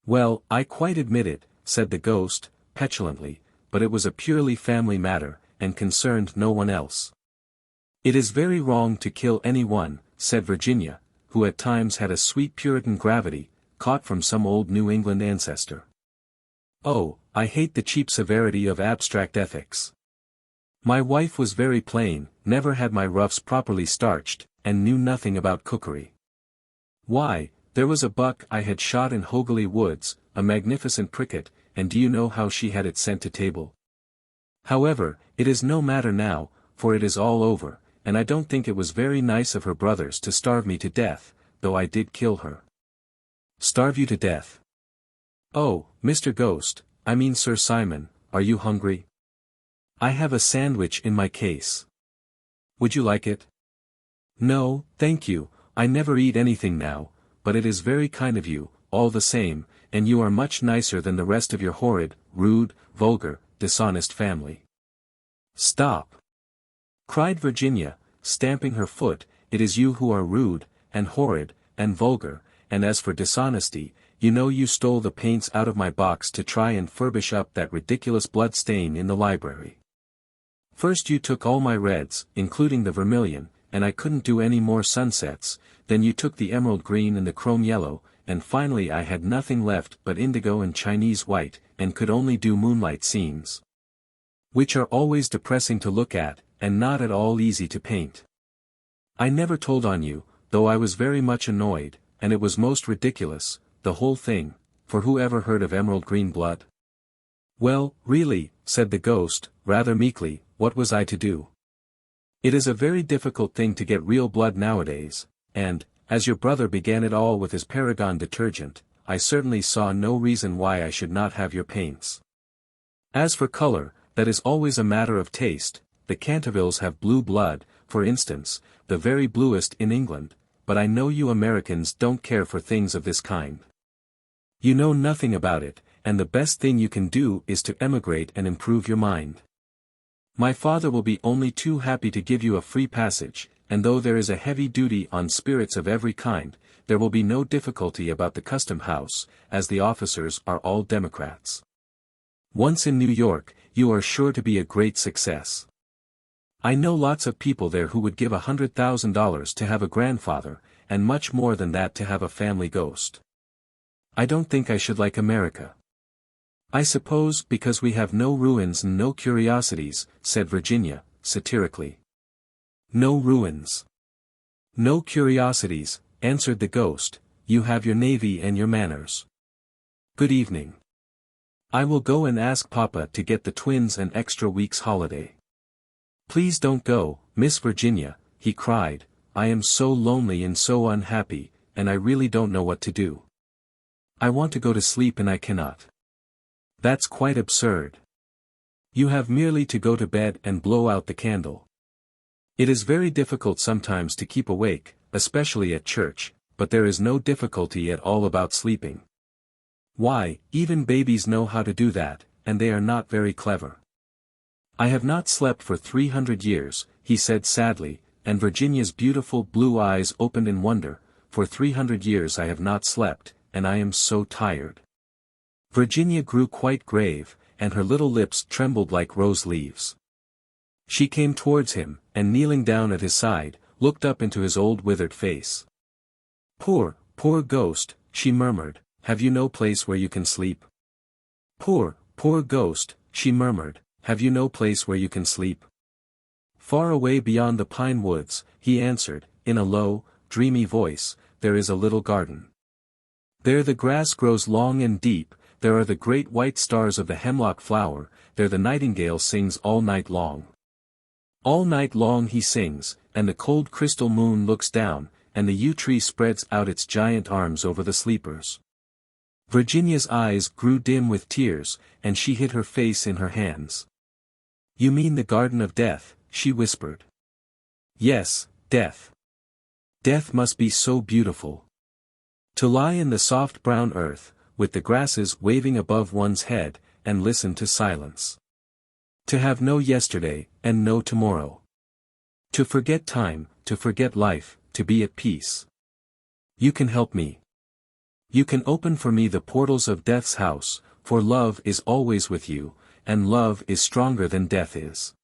"Well, I quite admit it," said the ghost, petulantly, "but it was a purely family matter, and concerned no one else." "It is very wrong to kill anyone," said Virginia, who at times had a sweet Puritan gravity, caught from some old New England ancestor. "Oh, I hate the cheap severity of abstract ethics. My wife was very plain, never had my ruffs properly starched, and knew nothing about cookery. Why, there was a buck I had shot in Hogeley Woods, a magnificent pricket, and do you know how she had it sent to table? However, it is no matter now, for it is all over, and I don't think it was very nice of her brothers to starve me to death, though I did kill her." "Starve you to death? Oh, Mr. Ghost, I mean Sir Simon, are you hungry? I have a sandwich in my case. Would you like it?" "No, thank you, I never eat anything now, but it is very kind of you, all the same, and you are much nicer than the rest of your horrid, rude, vulgar, dishonest family." "Stop!" cried Virginia, stamping her foot, "it is you who are rude, and horrid, and vulgar, and as for dishonesty, you know you stole the paints out of my box to try and furbish up that ridiculous blood stain in the library. First you took all my reds, including the vermilion, and I couldn't do any more sunsets, then you took the emerald green and the chrome yellow, and finally I had nothing left but indigo and Chinese white, and could only do moonlight scenes, which are always depressing to look at, and not at all easy to paint. I never told on you, though I was very much annoyed, and it was most ridiculous, the whole thing, for who ever heard of emerald green blood?" "Well, really," said the ghost, rather meekly, "what was I to do? It is a very difficult thing to get real blood nowadays, and, as your brother began it all with his Paragon detergent, I certainly saw no reason why I should not have your paints. As for color, that is always a matter of taste. The Cantervilles have blue blood, for instance, the very bluest in England, but I know you Americans don't care for things of this kind. You know nothing about it, and the best thing you can do is to emigrate and improve your mind. My father will be only too happy to give you a free passage, and though there is a heavy duty on spirits of every kind, there will be no difficulty about the custom house, as the officers are all Democrats. Once in New York, you are sure to be a great success. I know lots of people there who would give $100,000 to have a grandfather, and much more than that to have a family ghost. I don't think I should like America. I suppose because we have no ruins and no curiosities," said Virginia, satirically. "No ruins. No curiosities," answered the ghost, "you have your navy and your manners. Good evening. I will go and ask Papa to get the twins an extra week's holiday." "Please don't go, Miss Virginia," he cried, "I am so lonely and so unhappy, and I really don't know what to do. I want to go to sleep and I cannot." "That's quite absurd. You have merely to go to bed and blow out the candle. It is very difficult sometimes to keep awake, especially at church, but there is no difficulty at all about sleeping. Why, even babies know how to do that, and they are not very clever. I have not slept for 300 years, he said sadly, and Virginia's beautiful blue eyes opened in wonder. For 300 years I have not slept, and I am so tired. Virginia grew quite grave, and her little lips trembled like rose leaves. She came towards him, and kneeling down at his side, looked up into his old withered face. Poor, poor ghost, she murmured, have you no place where you can sleep? Poor, poor ghost, she murmured, have you no place where you can sleep? Far away beyond the pine woods, he answered, in a low, dreamy voice, there is a little garden. There the grass grows long and deep, there are the great white stars of the hemlock flower, there the nightingale sings all night long. All night long he sings, and the cold crystal moon looks down, and the yew tree spreads out its giant arms over the sleepers. Virginia's eyes grew dim with tears, and she hid her face in her hands. You mean the garden of death, she whispered. Yes, death. Death must be so beautiful. To lie in the soft brown earth, with the grasses waving above one's head, and listen to silence. To have no yesterday, and no tomorrow. To forget time, to forget life, to be at peace. You can help me. You can open for me the portals of death's house, for love is always with you, and love is stronger than death is.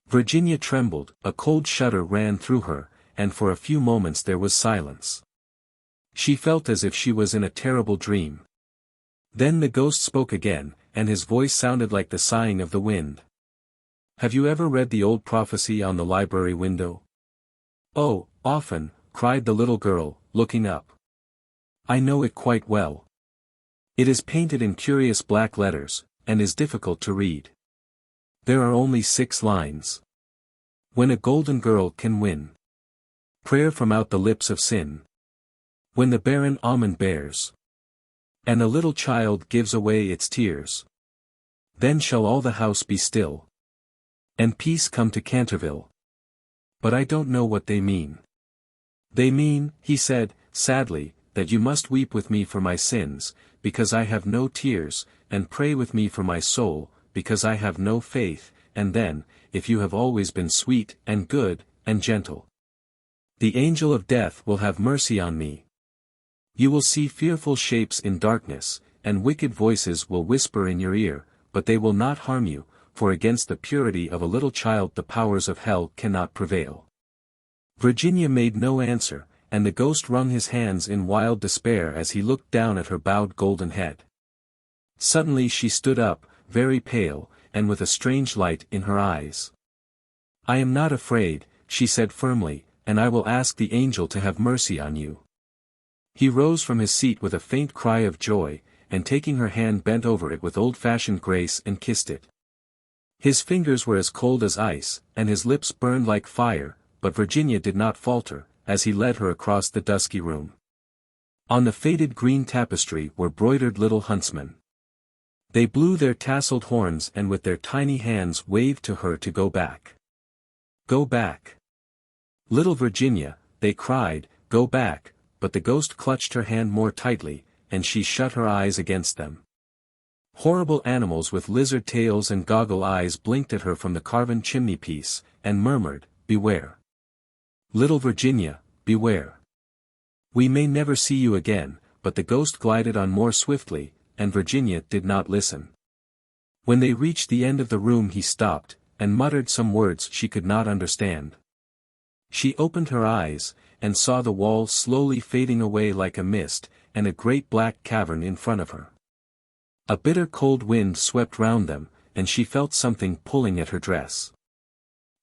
Virginia trembled, a cold shudder ran through her, and for a few moments there was silence. She felt as if she was in a terrible dream. Then the ghost spoke again, and his voice sounded like the sighing of the wind. Have you ever read the old prophecy on the library window? Oh, often, cried the little girl, looking up. I know it quite well. It is painted in curious black letters, and is difficult to read. There are only 6 lines. When a golden girl can win. Prayer from out the lips of sin. When the barren almond bears. And a little child gives away its tears. Then shall all the house be still. And peace come to Canterville. But I don't know what they mean. They mean, he said, sadly, that you must weep with me for my sins, because I have no tears, and pray with me for my soul, because I have no faith, and then, if you have always been sweet, and good, and gentle. The angel of death will have mercy on me. You will see fearful shapes in darkness, and wicked voices will whisper in your ear, but they will not harm you, for against the purity of a little child the powers of hell cannot prevail. Virginia made no answer, and the ghost wrung his hands in wild despair as he looked down at her bowed golden head. Suddenly she stood up, very pale, and with a strange light in her eyes. I am not afraid, she said firmly, and I will ask the angel to have mercy on you. He rose from his seat with a faint cry of joy, and taking her hand bent over it with old-fashioned grace and kissed it. His fingers were as cold as ice, and his lips burned like fire, but Virginia did not falter, as he led her across the dusky room. On the faded green tapestry were broidered little huntsmen. They blew their tasseled horns and with their tiny hands waved to her to go back. Go back. Little Virginia, they cried, go back, but the ghost clutched her hand more tightly, and she shut her eyes against them. Horrible animals with lizard tails and goggle eyes blinked at her from the carven chimney-piece, and murmured, beware. Little Virginia, beware. We may never see you again, but the ghost glided on more swiftly, and Virginia did not listen. When they reached the end of the room he stopped, and muttered some words she could not understand. She opened her eyes, and saw the wall slowly fading away like a mist, and a great black cavern in front of her. A bitter cold wind swept round them, and she felt something pulling at her dress.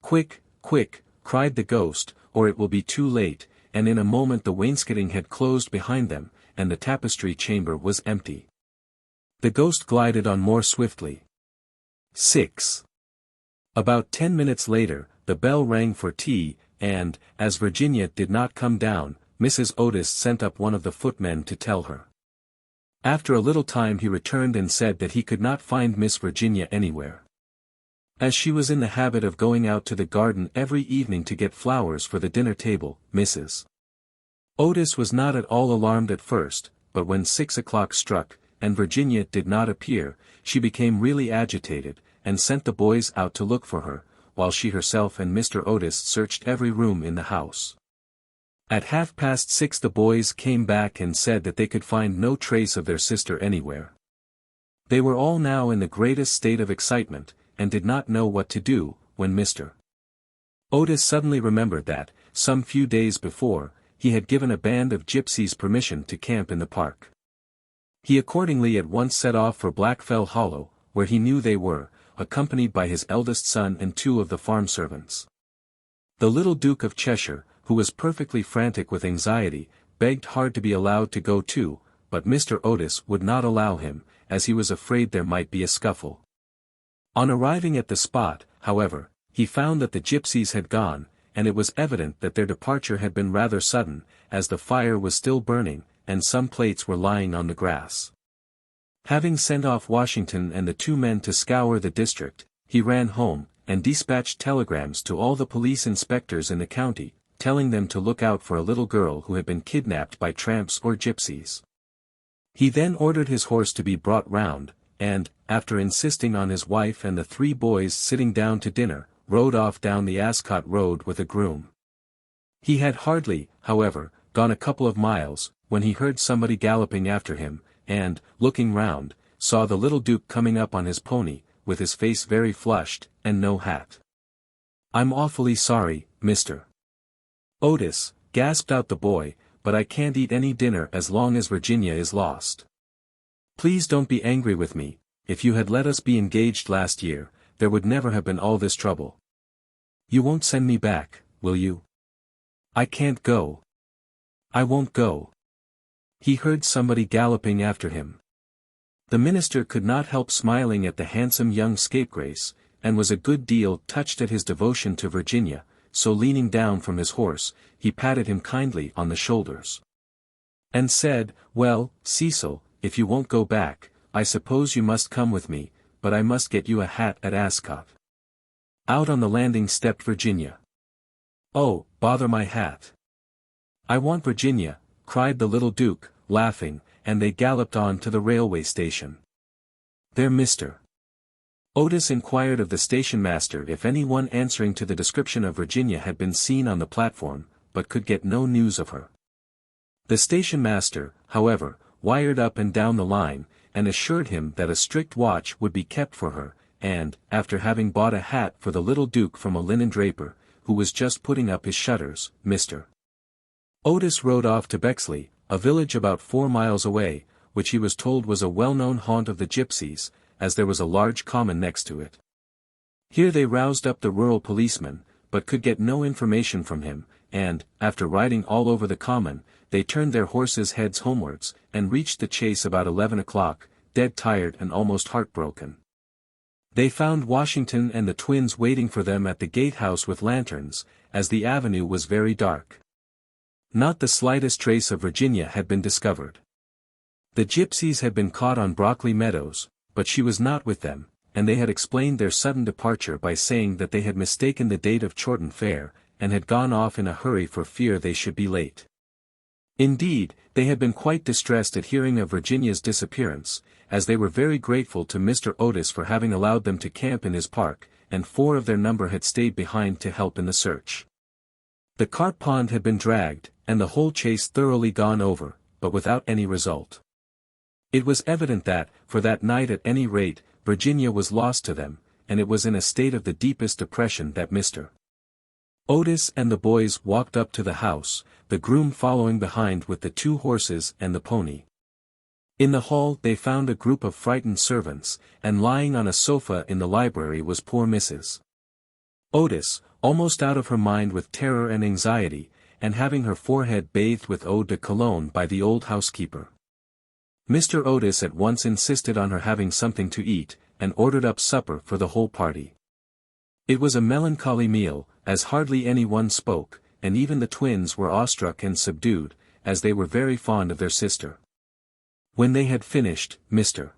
Quick, quick, cried the ghost, or it will be too late, and in a moment the wainscoting had closed behind them, and the tapestry chamber was empty. The ghost glided on more swiftly. 6. About 10 minutes later, the bell rang for tea, and, as Virginia did not come down, Mrs. Otis sent up one of the footmen to tell her. After a little time he returned and said that he could not find Miss Virginia anywhere. As she was in the habit of going out to the garden every evening to get flowers for the dinner table, Mrs. Otis was not at all alarmed at first, but when 6 o'clock struck, and Virginia did not appear, she became really agitated, and sent the boys out to look for her, while she herself and Mr. Otis searched every room in the house. At 6:30 the boys came back and said that they could find no trace of their sister anywhere. They were all now in the greatest state of excitement, and did not know what to do, when Mr. Otis suddenly remembered that, some few days before, he had given a band of gypsies permission to camp in the park. He accordingly at once set off for Blackfell Hollow, where he knew they were, accompanied by his eldest son and 2 of the farm servants. The little Duke of Cheshire, who was perfectly frantic with anxiety, begged hard to be allowed to go too, but Mr. Otis would not allow him, as he was afraid there might be a scuffle. On arriving at the spot, however, he found that the gypsies had gone, and it was evident that their departure had been rather sudden, as the fire was still burning, and some plates were lying on the grass. Having sent off Washington and the 2 men to scour the district, he ran home, and dispatched telegrams to all the police inspectors in the county, telling them to look out for a little girl who had been kidnapped by tramps or gypsies. He then ordered his horse to be brought round, and, after insisting on his wife and the 3 boys sitting down to dinner, rode off down the Ascot Road with a groom. He had hardly, however, gone a couple of miles, when he heard somebody galloping after him, and, looking round, saw the little Duke coming up on his pony, with his face very flushed, and no hat. "I'm awfully sorry, Mr. Otis," gasped out the boy, "but I can't eat any dinner as long as Virginia is lost. Please don't be angry with me. If you had let us be engaged last year, there would never have been all this trouble. You won't send me back, will you?" "I can't go. I won't go." He heard somebody galloping after him. The minister could not help smiling at the handsome young scapegrace, and was a good deal touched at his devotion to Virginia, so leaning down from his horse, he patted him kindly on the shoulders. And said, "Well, Cecil, if you won't go back, I suppose you must come with me, but I must get you a hat at Ascot." Out on the landing stepped Virginia. "Oh, bother my hat. I want Virginia," cried the little Duke, laughing, and they galloped on to the railway station. There Mr. Otis inquired of the station master if any one answering to the description of Virginia had been seen on the platform, but could get no news of her. The station master, however, wired up and down the line, and assured him that a strict watch would be kept for her, and, after having bought a hat for the little Duke from a linen draper, who was just putting up his shutters, Mr. Otis rode off to Bexley, a village about 4 miles away, which he was told was a well-known haunt of the gypsies, as there was a large common next to it. Here they roused up the rural policeman, but could get no information from him, and, after riding all over the common, they turned their horses' heads homewards, and reached the Chase about 11 o'clock, dead tired and almost heartbroken. They found Washington and the twins waiting for them at the gatehouse with lanterns, as the avenue was very dark. Not the slightest trace of Virginia had been discovered. The gypsies had been caught on Brockley Meadows, but she was not with them, and they had explained their sudden departure by saying that they had mistaken the date of Chorlton Fair, and had gone off in a hurry for fear they should be late. Indeed, they had been quite distressed at hearing of Virginia's disappearance, as they were very grateful to Mr. Otis for having allowed them to camp in his park, and 4 of their number had stayed behind to help in the search. The carp pond had been dragged, and the whole chase thoroughly gone over, but without any result. It was evident that, for that night at any rate, Virginia was lost to them, and it was in a state of the deepest depression that Mr. Otis and the boys walked up to the house, the groom following behind with the 2 horses and the pony. In the hall they found a group of frightened servants, and lying on a sofa in the library was poor Mrs. Otis, almost out of her mind with terror and anxiety, and having her forehead bathed with eau de cologne by the old housekeeper. Mr. Otis at once insisted on her having something to eat, and ordered up supper for the whole party. It was a melancholy meal, as hardly any one spoke, and even the twins were awestruck and subdued, as they were very fond of their sister. When they had finished, Mr.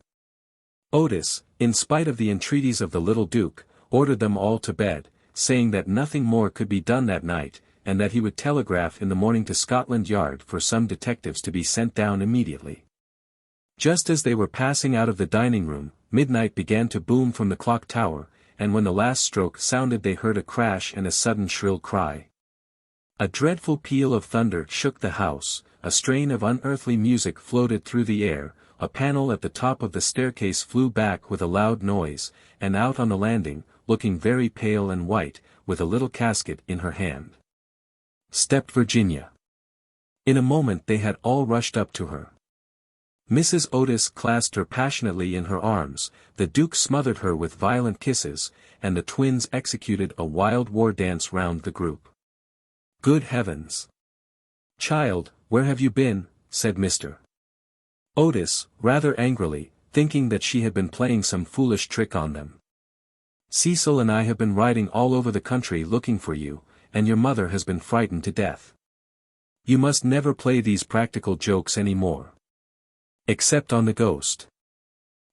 Otis, in spite of the entreaties of the little Duke, ordered them all to bed, saying that nothing more could be done that night, and that he would telegraph in the morning to Scotland Yard for some detectives to be sent down immediately. Just as they were passing out of the dining room, midnight began to boom from the clock tower, and when the last stroke sounded they heard a crash and a sudden shrill cry. A dreadful peal of thunder shook the house, a strain of unearthly music floated through the air, a panel at the top of the staircase flew back with a loud noise, and out on the landing, looking very pale and white, with a little casket in her hand, stepped Virginia. In a moment they had all rushed up to her. Mrs. Otis clasped her passionately in her arms, the Duke smothered her with violent kisses, and the twins executed a wild war dance round the group. "Good heavens! Child, where have you been?" said Mr. Otis, rather angrily, thinking that she had been playing some foolish trick on them. "Cecil and I have been riding all over the country looking for you, and your mother has been frightened to death. You must never play these practical jokes any more. Except on the ghost."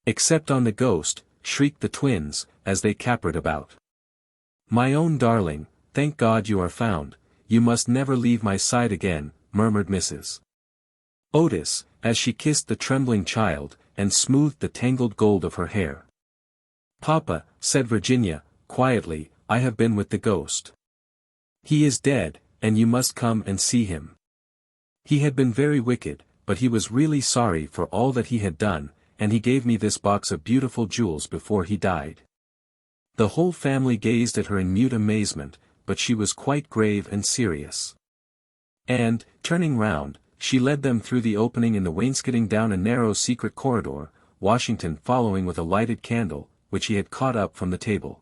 "Except on the ghost," shrieked the twins, as they capered about. "My own darling, thank God you are found, you must never leave my side again," murmured Mrs. Otis, as she kissed the trembling child, and smoothed the tangled gold of her hair. "Papa," said Virginia, quietly, "I have been with the ghost. He is dead, and you must come and see him. He had been very wicked, but he was really sorry for all that he had done, and he gave me this box of beautiful jewels before he died." The whole family gazed at her in mute amazement, but she was quite grave and serious. And, turning round, she led them through the opening in the wainscoting down a narrow secret corridor, Washington following with a lighted candle, which he had caught up from the table.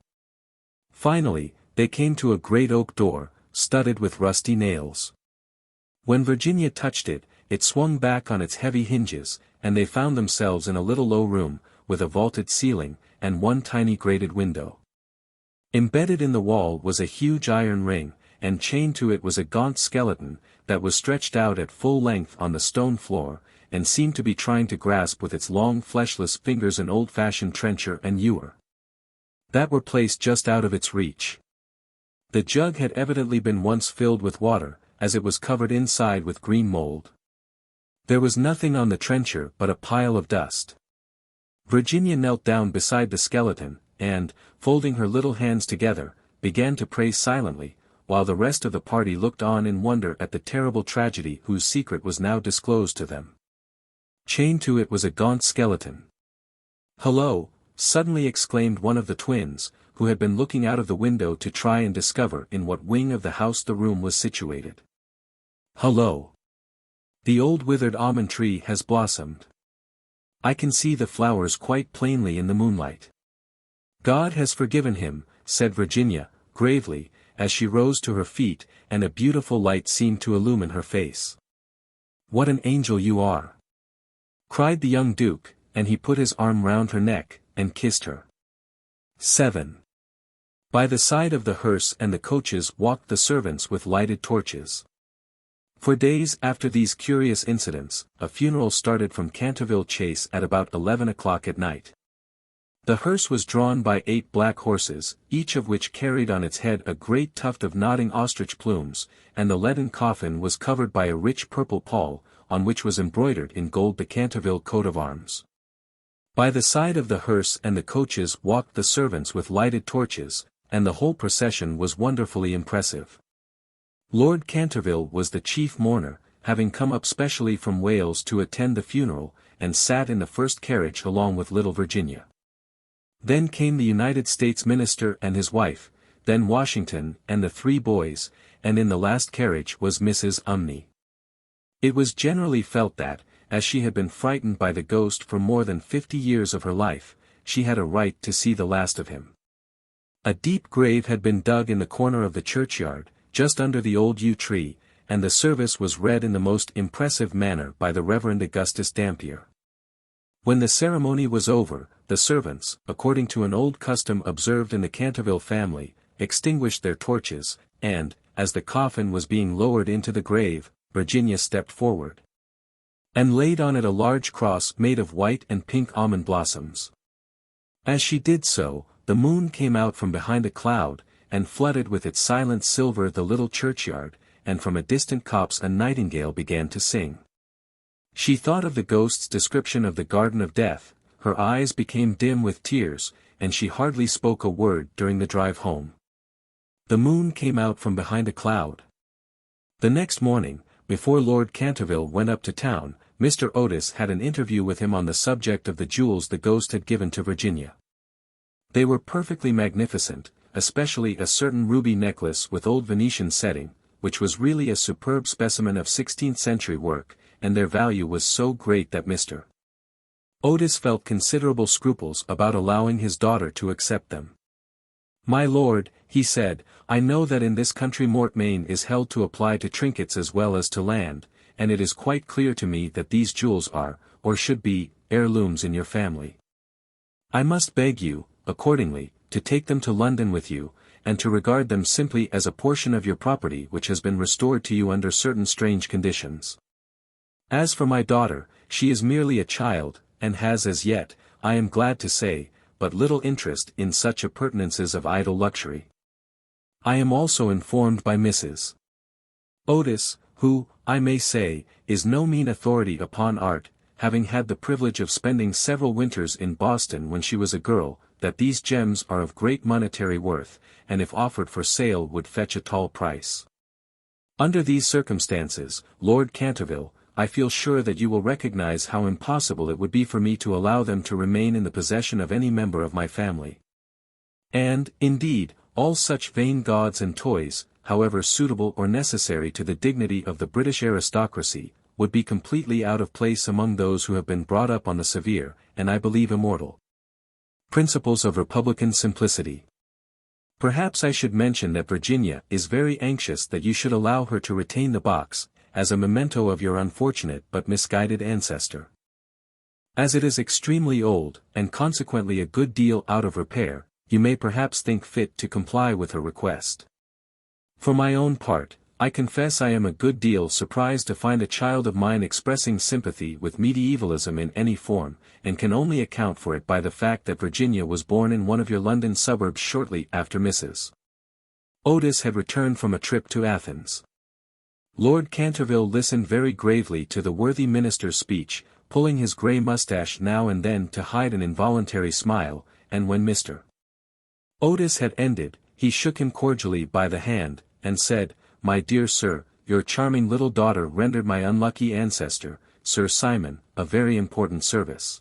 Finally, they came to a great oak door, studded with rusty nails. When Virginia touched it, it swung back on its heavy hinges, and they found themselves in a little low room, with a vaulted ceiling, and one tiny grated window. Embedded in the wall was a huge iron ring, and chained to it was a gaunt skeleton, that was stretched out at full length on the stone floor, and seemed to be trying to grasp with its long fleshless fingers an old-fashioned trencher and ewer that were placed just out of its reach. The jug had evidently been once filled with water, as it was covered inside with green mold. There was nothing on the trencher but a pile of dust. Virginia knelt down beside the skeleton, and, folding her little hands together, began to pray silently, while the rest of the party looked on in wonder at the terrible tragedy whose secret was now disclosed to them. Chained to it was a gaunt skeleton. "Hullo!" suddenly exclaimed one of the twins, who had been looking out of the window to try and discover in what wing of the house the room was situated. "Hullo! The old withered almond tree has blossomed. I can see the flowers quite plainly in the moonlight." "God has forgiven him," said Virginia, gravely, as she rose to her feet, and a beautiful light seemed to illumine her face. "What an angel you are!" cried the young Duke, and he put his arm round her neck, and kissed her. 7. By the side of the hearse and the coaches walked the servants with lighted torches. For days after these curious incidents, a funeral started from Canterville Chase at about 11 o'clock at night. The hearse was drawn by 8 black horses, each of which carried on its head a great tuft of nodding ostrich plumes, and the leaden coffin was covered by a rich purple pall, on which was embroidered in gold the Canterville coat of arms. By the side of the hearse and the coaches walked the servants with lighted torches, and the whole procession was wonderfully impressive. Lord Canterville was the chief mourner, having come up specially from Wales to attend the funeral, and sat in the first carriage along with little Virginia. Then came the United States Minister and his wife, then Washington and the 3 boys, and in the last carriage was Mrs. Umney. It was generally felt that, as she had been frightened by the ghost for more than 50 years of her life, she had a right to see the last of him. A deep grave had been dug in the corner of the churchyard, just under the old yew tree, and the service was read in the most impressive manner by the Reverend Augustus Dampier. When the ceremony was over, the servants, according to an old custom observed in the Canterville family, extinguished their torches, and, as the coffin was being lowered into the grave, Virginia stepped forward and laid on it a large cross made of white and pink almond blossoms. As she did so, the moon came out from behind a cloud, and flooded with its silent silver the little churchyard, and from a distant copse a nightingale began to sing. She thought of the ghost's description of the Garden of Death, her eyes became dim with tears, and she hardly spoke a word during the drive home. The moon came out from behind a cloud. The next morning, before Lord Canterville went up to town, Mr. Otis had an interview with him on the subject of the jewels the ghost had given to Virginia. They were perfectly magnificent, especially a certain ruby necklace with old Venetian setting, which was really a superb specimen of 16th-century work, and their value was so great that Mr. Otis felt considerable scruples about allowing his daughter to accept them. "My lord," he said, "I know that in this country mortmain is held to apply to trinkets as well as to land, and it is quite clear to me that these jewels are, or should be, heirlooms in your family. I must beg you, accordingly, to take them to London with you, and to regard them simply as a portion of your property which has been restored to you under certain strange conditions. As for my daughter, she is merely a child, and has as yet, I am glad to say, but little interest in such appurtenances of idle luxury. I am also informed by Mrs. Otis, who, I may say, is no mean authority upon art, having had the privilege of spending several winters in Boston when she was a girl, that these gems are of great monetary worth, and if offered for sale would fetch a tall price. Under these circumstances, Lord Canterville, I feel sure that you will recognize how impossible it would be for me to allow them to remain in the possession of any member of my family. And, indeed, all such vain gauds and toys, however suitable or necessary to the dignity of the British aristocracy, would be completely out of place among those who have been brought up on the severe, and I believe immortal, principles of republican simplicity. Perhaps I should mention that Virginia is very anxious that you should allow her to retain the box, as a memento of your unfortunate but misguided ancestor. As it is extremely old, and consequently a good deal out of repair, you may perhaps think fit to comply with her request. For my own part, I confess I am a good deal surprised to find a child of mine expressing sympathy with medievalism in any form, and can only account for it by the fact that Virginia was born in one of your London suburbs shortly after Mrs. Otis had returned from a trip to Athens. Lord Canterville listened very gravely to the worthy minister's speech, pulling his grey moustache now and then to hide an involuntary smile, and when Mr. Otis had ended, he shook him cordially by the hand, and said, "My dear sir, your charming little daughter rendered my unlucky ancestor, Sir Simon, a very important service.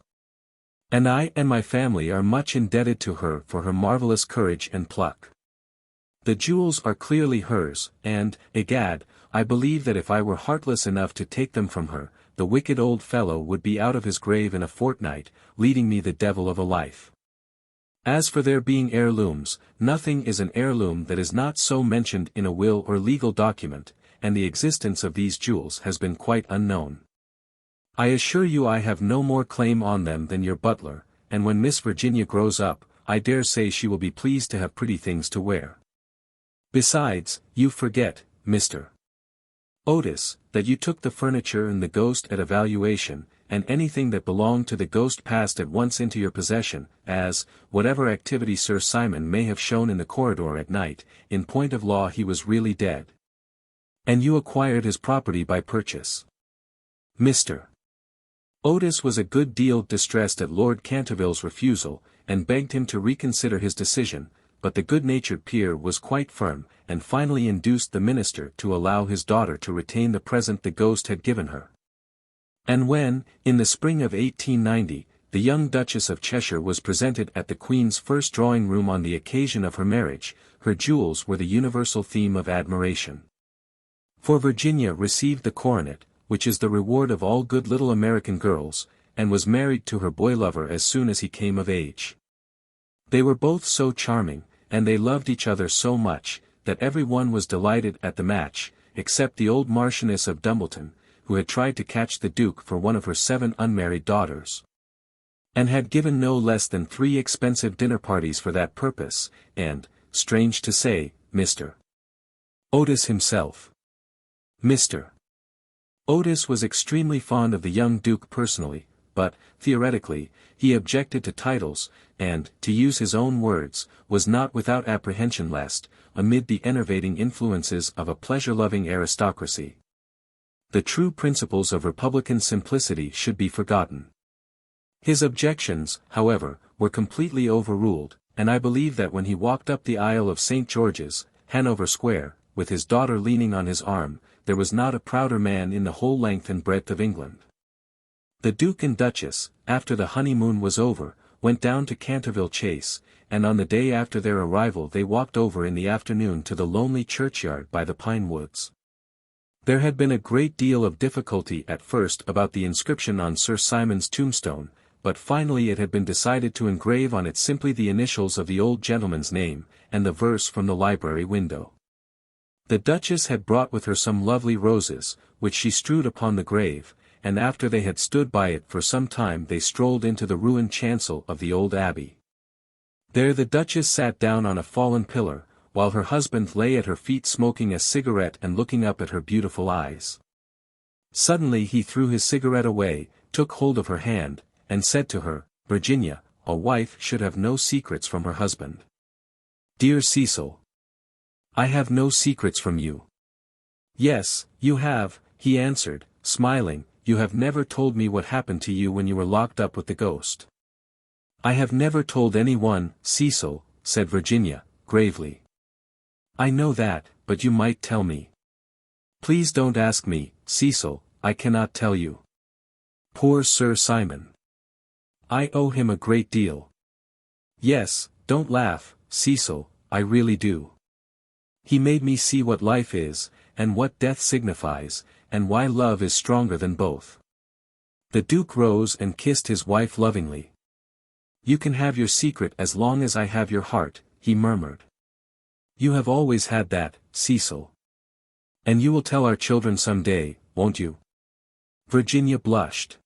And I and my family are much indebted to her for her marvellous courage and pluck. The jewels are clearly hers, and, egad, I believe that if I were heartless enough to take them from her, the wicked old fellow would be out of his grave in a fortnight, leading me the devil of a life. As for their being heirlooms, nothing is an heirloom that is not so mentioned in a will or legal document, and the existence of these jewels has been quite unknown. I assure you I have no more claim on them than your butler, and when Miss Virginia grows up, I dare say she will be pleased to have pretty things to wear. Besides, you forget, Mr. Otis, that you took the furniture and the ghost at a valuation, and anything that belonged to the ghost passed at once into your possession, as, whatever activity Sir Simon may have shown in the corridor at night, in point of law he was really dead. And you acquired his property by purchase. Mr. Otis was a good deal distressed at Lord Canterville's refusal, and begged him to reconsider his decision, but the good-natured peer was quite firm, and finally induced the minister to allow his daughter to retain the present the ghost had given her. And when, in the spring of 1890, the young Duchess of Cheshire was presented at the Queen's first drawing-room on the occasion of her marriage, her jewels were the universal theme of admiration. For Virginia received the coronet, which is the reward of all good little American girls, and was married to her boy-lover as soon as he came of age. They were both so charming, and they loved each other so much, that every one was delighted at the match, except the old Marchioness of Dumbleton, who had tried to catch the Duke for one of her 7 unmarried daughters, and had given no less than 3 expensive dinner parties for that purpose, and, strange to say, Mr. Otis himself. Mr. Otis was extremely fond of the young Duke personally, but, theoretically, he objected to titles, and, to use his own words, was not without apprehension lest, amid the enervating influences of a pleasure-loving aristocracy, the true principles of republican simplicity should be forgotten. His objections, however, were completely overruled, and I believe that when he walked up the aisle of St. George's, Hanover Square, with his daughter leaning on his arm, there was not a prouder man in the whole length and breadth of England. The Duke and Duchess, after the honeymoon was over, went down to Canterville Chase, and on the day after their arrival they walked over in the afternoon to the lonely churchyard by the pine woods. There had been a great deal of difficulty at first about the inscription on Sir Simon's tombstone, but finally it had been decided to engrave on it simply the initials of the old gentleman's name, and the verse from the library window. The Duchess had brought with her some lovely roses, which she strewed upon the grave, and after they had stood by it for some time they strolled into the ruined chancel of the old abbey. There the Duchess sat down on a fallen pillar, while her husband lay at her feet smoking a cigarette and looking up at her beautiful eyes. Suddenly he threw his cigarette away, took hold of her hand, and said to her, "Virginia, a wife should have no secrets from her husband." "Dear Cecil, I have no secrets from you." "Yes, you have," he answered, smiling, "you have never told me what happened to you when you were locked up with the ghost." "I have never told anyone, Cecil," said Virginia, gravely. "I know that, but you might tell me." "Please don't ask me, Cecil, I cannot tell you." "Poor Sir Simon. I owe him a great deal." "Yes, don't laugh, Cecil, I really do. He made me see what life is, and what death signifies, and why love is stronger than both." The Duke rose and kissed his wife lovingly. "You can have your secret as long as I have your heart," he murmured. "You have always had that, Cecil. And you will tell our children some day, won't you?" Virginia blushed.